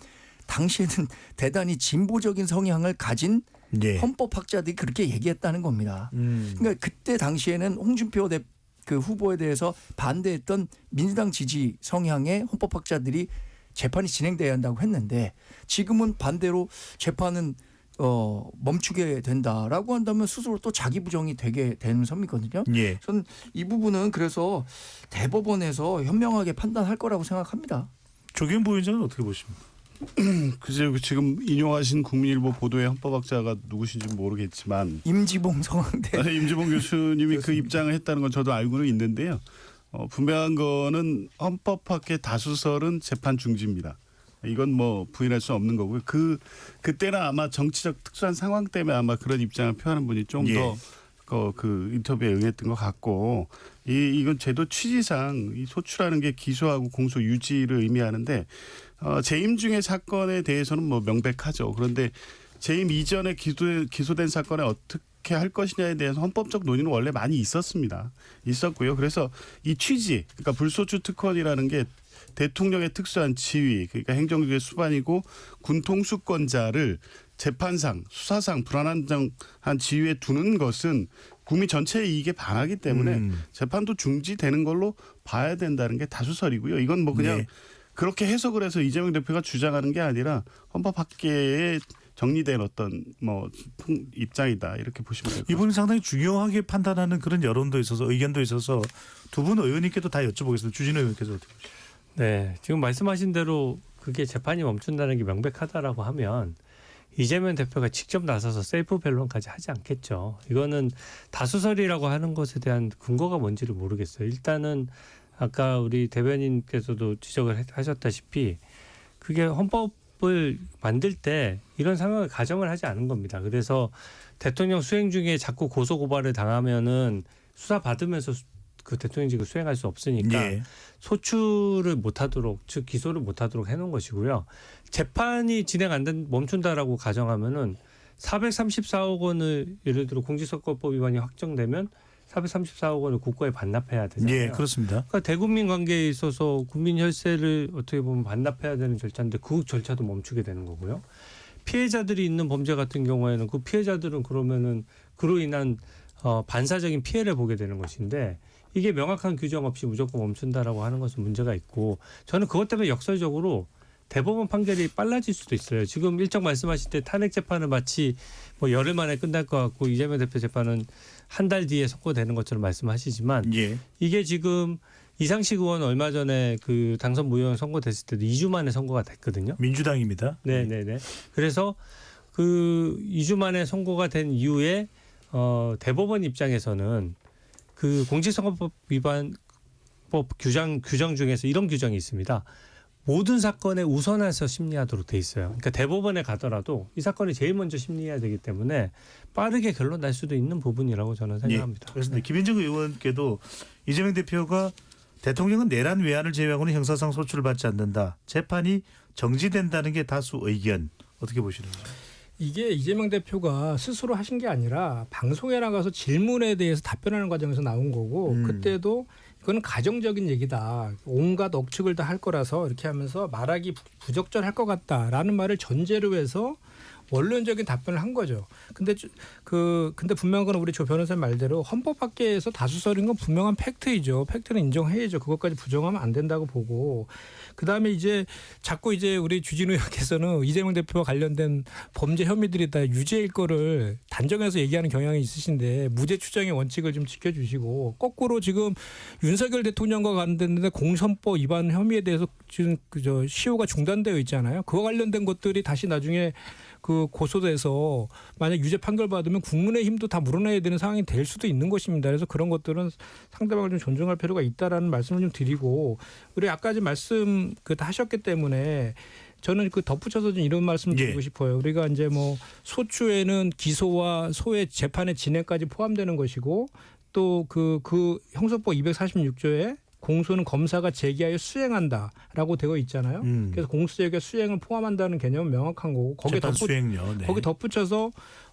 당시에는 대단히 진보적인 성향을 가진 예. 헌법학자들이 그렇게 얘기했다는 겁니다. 그러니까 그때 당시에는 홍준표 그 후보에 대해서 반대했던 민주당 지지 성향의 헌법학자들이 재판이 진행돼야 한다고 했는데 지금은 반대로 재판은 멈추게 된다라고 한다면 스스로 또 자기 부정이 되게 되는 셈이거든요. 예. 저는 이 부분은 그래서 대법원에서 현명하게 판단할 거라고 생각합니다. 조기현 부위원장은 어떻게 보십니까? 글쎄요, 지금 인용하신 국민일보 보도의 헌법학자가 누구신지 모르겠지만 임지봉 성황대 임지봉 교수님이 그 입장을 했다는 건 저도 알고는 있는데요. 분명한 거는 헌법학계 다수설은 재판 중지입니다. 이건 뭐 부인할 수 없는 거고요. 그때는 아마 정치적 특수한 상황 때문에 아마 그런 입장을 표하는 분이 좀 더 그 인터뷰에 응했던 것 같고 이건 제도 취지상 이 소추라는 게 기소하고 공소 유지를 의미하는데 재임 중의 사건에 대해서는 뭐 명백하죠. 그런데 재임 이전에 기소된 사건에 어떻게 할 것이냐에 대해서 헌법적 논의는 원래 많이 있었고요. 그래서 이 취지, 그러니까 불소추 특권이라는 게 대통령의 특수한 지위, 그러니까 행정국의 수반이고 군 통수권자를 재판상, 수사상 불안한 지위에 두는 것은 국민 전체의 이익에 반하기 때문에 재판도 중지되는 걸로 봐야 된다는 게 다수설이고요. 이건 뭐 그냥 그렇게 해석을 해서 이재명 대표가 주장하는 게 아니라 헌법학계에 정리된 어떤 뭐 입장이다 이렇게 보시면 될 것 같습니다. 이분이 상당히 중요하게 판단하는 그런 여론도 있어서 의견도 있어서 두 분 의원님께도 다 여쭤보겠습니다. 주진우 의원께서 어떻게 보십니까? 네, 지금 말씀하신 대로 그게 재판이 멈춘다는 게 명백하다라고 하면 이재명 대표가 직접 나서서 셀프 변론까지 하지 않겠죠. 이거는 다수설이라고 하는 것에 대한 근거가 뭔지를 모르겠어요. 일단은 아까 우리 대변인께서도 지적을 하셨다시피 그게 헌법을 만들 때 이런 상황을 가정을 하지 않은 겁니다. 그래서 대통령 수행 중에 자꾸 고소 고발을 당하면은 수사 받으면서 그 대통령직을 수행할 수 없으니까 예. 소추를 못하도록 즉 기소를 못하도록 해놓은 것이고요. 재판이 진행 안 된 멈춘다라고 가정하면은 434억 원을 예를 들어 공직선거법 위반이 확정되면 434억 원을 국고에 반납해야 되잖아요. 예, 그렇습니다. 그러니까 대국민 관계에 있어서 국민 혈세를 어떻게 보면 반납해야 되는 절차인데 그 절차도 멈추게 되는 거고요. 피해자들이 있는 범죄 같은 경우에는 그 피해자들은 그러면은 그로 인한 반사적인 피해를 보게 되는 것인데 이게 명확한 규정 없이 무조건 멈춘다라고 하는 것은 문제가 있고 저는 그것 때문에 역설적으로 대법원 판결이 빨라질 수도 있어요. 지금 일정 말씀하실 때 탄핵 재판은 마치 뭐 열흘 만에 끝날 것 같고 이재명 대표 재판은 한 달 뒤에 선고되는 것처럼 말씀하시지만 예. 이게 지금 이상식 의원 얼마 전에 그 당선 무효형 선고됐을 때도 2주 만에 선고가 됐거든요. 민주당입니다. 네네네. 그래서 그 2주 만에 선고가 된 이후에 대법원 입장에서는 그 공직선거법 위반법 규정 중에서 이런 규정이 있습니다. 모든 사건에 우선해서 심리하도록 돼 있어요. 그러니까 대법원에 가더라도 이 사건이 제일 먼저 심리해야 되기 때문에 빠르게 결론 날 수도 있는 부분이라고 저는 생각합니다. 예. 그렇습니다. 김인정 의원께도 이재명 대표가 대통령은 내란 외환을 제외하고는 형사상 소추를 받지 않는다. 재판이 정지된다는 게 다수 의견. 어떻게 보시는지. 이게 이재명 대표가 스스로 하신 게 아니라 방송에 나가서 질문에 대해서 답변하는 과정에서 나온 거고 그때도 이거는 가정적인 얘기다. 온갖 억측을 다 할 거라서 이렇게 하면서 말하기 부적절할 것 같다라는 말을 전제로 해서 원론적인 답변을 한 거죠. 근데 분명한 건 우리 조 변호사님 말대로 헌법학계에서 다수설인 건 분명한 팩트이죠. 팩트는 인정해야죠. 그것까지 부정하면 안 된다고 보고 그다음에 이제 자꾸 이제 우리 주진우 의원께서는 이재명 대표와 관련된 범죄 혐의들이 다 유죄일 거를 단정해서 얘기하는 경향이 있으신데 무죄 추정의 원칙을 좀 지켜주시고 거꾸로 지금 윤석열 대통령과 관련된 공선법 위반 혐의에 대해서 지금 그저 시효가 중단되어 있잖아요. 그와 관련된 것들이 다시 나중에 그 고소돼서 만약 유죄 판결 받으면 국민의힘도 다 물어내야 되는 상황이 될 수도 있는 것입니다. 그래서 그런 것들은 상대방을 좀 존중할 필요가 있다라는 말씀을 좀 드리고 우리 아까 말씀 다 하셨기 때문에 저는 그 덧붙여서 좀 이런 말씀 드리고 싶어요. 우리가 이제 뭐 소추에는 기소와 소의 재판의 진행까지 포함되는 것이고 또 그 형소법 246조에 공소는 검사가 제기하여 수행한다라고 되어 있잖아요. 그래서 공소제기와 수행을 포함한다는 개념은 명확한 거고 재판 수행료. 네. 거기 덧붙여서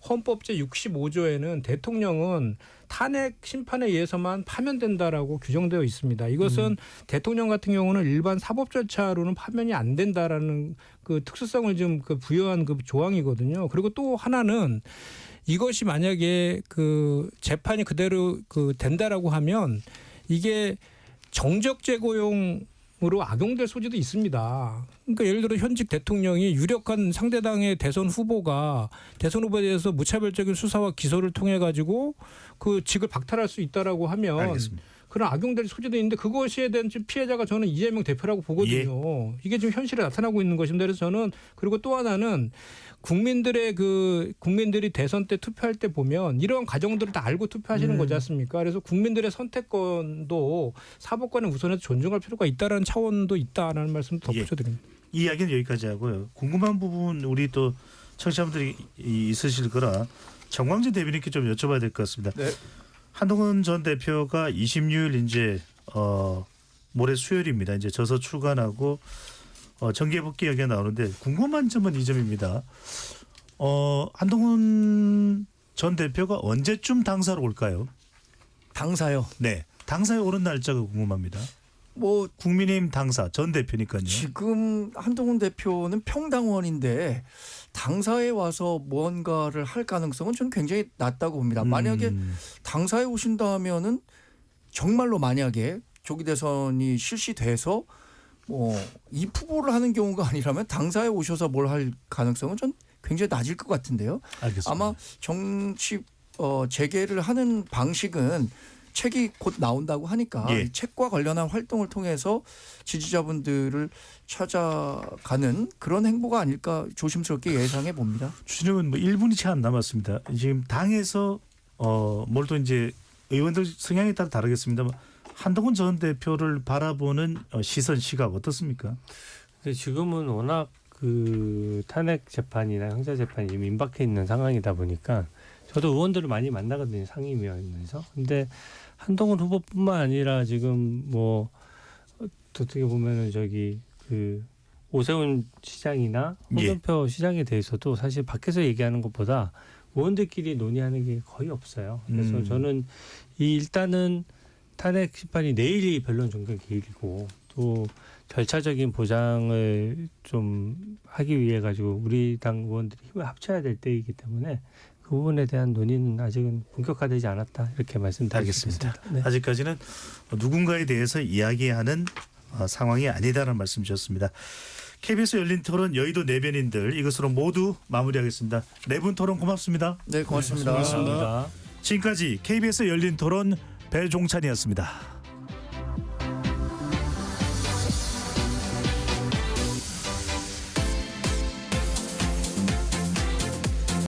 헌법제 65조에는 대통령은 탄핵 심판에 의해서만 파면된다라고 규정되어 있습니다. 이것은 대통령 같은 경우는 일반 사법 절차로는 파면이 안 된다라는 그 특수성을 좀 그 부여한 그 조항이거든요. 그리고 또 하나는 이것이 만약에 그 재판이 그대로 그 된다라고 하면 이게 정적 재고용으로 악용될 소지도 있습니다. 그러니까 예를 들어 현직 대통령이 유력한 상대당의 대선 후보가 대선 후보에 대해서 무차별적인 수사와 기소를 통해 가지고 그 직을 박탈할 수 있다라고 하면 알겠습니다. 그런 악용될 소지도 있는데 그것에 대한 피해자가 저는 이재명 대표라고 보거든요. 이게 지금 현실에 나타나고 있는 것입니다. 그래서 저는 그리고 또 하나는 국민들이 대선 때 투표할 때 보면 이러한 과정들을 다 알고 투표하시는 거지 않습니까? 그래서 국민들의 선택권도 사법권에 우선해서 존중할 필요가 있다라는 차원도 있다라는 말씀도 덧붙여드립니다. 이 이야기는 여기까지 하고요. 궁금한 부분 우리 또 청취자분들이 있으실 거라 정광진 대변인께 좀 여쭤봐야 될 것 같습니다. 네. 한동훈 전 대표가 26일 이제 모레 수요일입니다. 이제 저서 출간하고 정계 복귀 이야기가 나오는데 궁금한 점은 이 점입니다. 한동훈 전 대표가 언제쯤 당사로 올까요? 당사요. 네, 당사에 오른 날짜가 궁금합니다. 뭐 국민의힘 당사 전 대표니까요. 지금 한동훈 대표는 평당원인데 당사에 와서 무언가를 할 가능성은 저는 굉장히 낮다고 봅니다. 만약에 당사에 오신다면은 정말로 만약에 조기 대선이 실시돼서 뭐 이 후보를 하는 경우가 아니라면 당사에 오셔서 뭘 할 가능성은 전 굉장히 낮을 것 같은데요. 알겠습니다. 아마 정치 재개를 하는 방식은 책이 곧 나온다고 하니까 예. 이 책과 관련한 활동을 통해서 지지자분들을 찾아가는 그런 행보가 아닐까 조심스럽게 예상해 봅니다. 주진우는 뭐 1분이 채 안 남았습니다. 지금 당에서 뭘 또 이제 의원들 성향에 따라 다르겠습니다만 한동훈 전 대표를 바라보는 시선 시각 어떻습니까? 근데 지금은 워낙 그 탄핵 재판이나 형사 재판이 이미 임박해 있는 상황이다 보니까 저도 의원들을 많이 만나거든요, 상임위원회에서. 근데 한동훈 후보뿐만 아니라 지금 뭐 어떻게 보면은 저기 그 오세훈 시장이나 홍준표 시장에 대해서도 사실 밖에서 얘기하는 것보다 의원들끼리 논의하는 게 거의 없어요. 그래서 저는 일단은 탄핵 심판이 내일이 변론 종결 기일이고 또 절차적인 보장을 좀 하기 위해 가지고 우리 당 의원들이 힘을 합쳐야 될 때이기 때문에 그 부분에 대한 논의는 아직은 본격화되지 않았다 이렇게 말씀드리겠습니다. 네. 아직까지는 누군가에 대해서 이야기하는 상황이 아니다라는 말씀 주셨습니다. KBS 열린 토론 여의도 내변인들 이것으로 모두 마무리하겠습니다. 네 분 토론 고맙습니다. 네, 고맙습니다. 고맙습니다. 지금까지 KBS 열린 토론 배종찬이었습니다.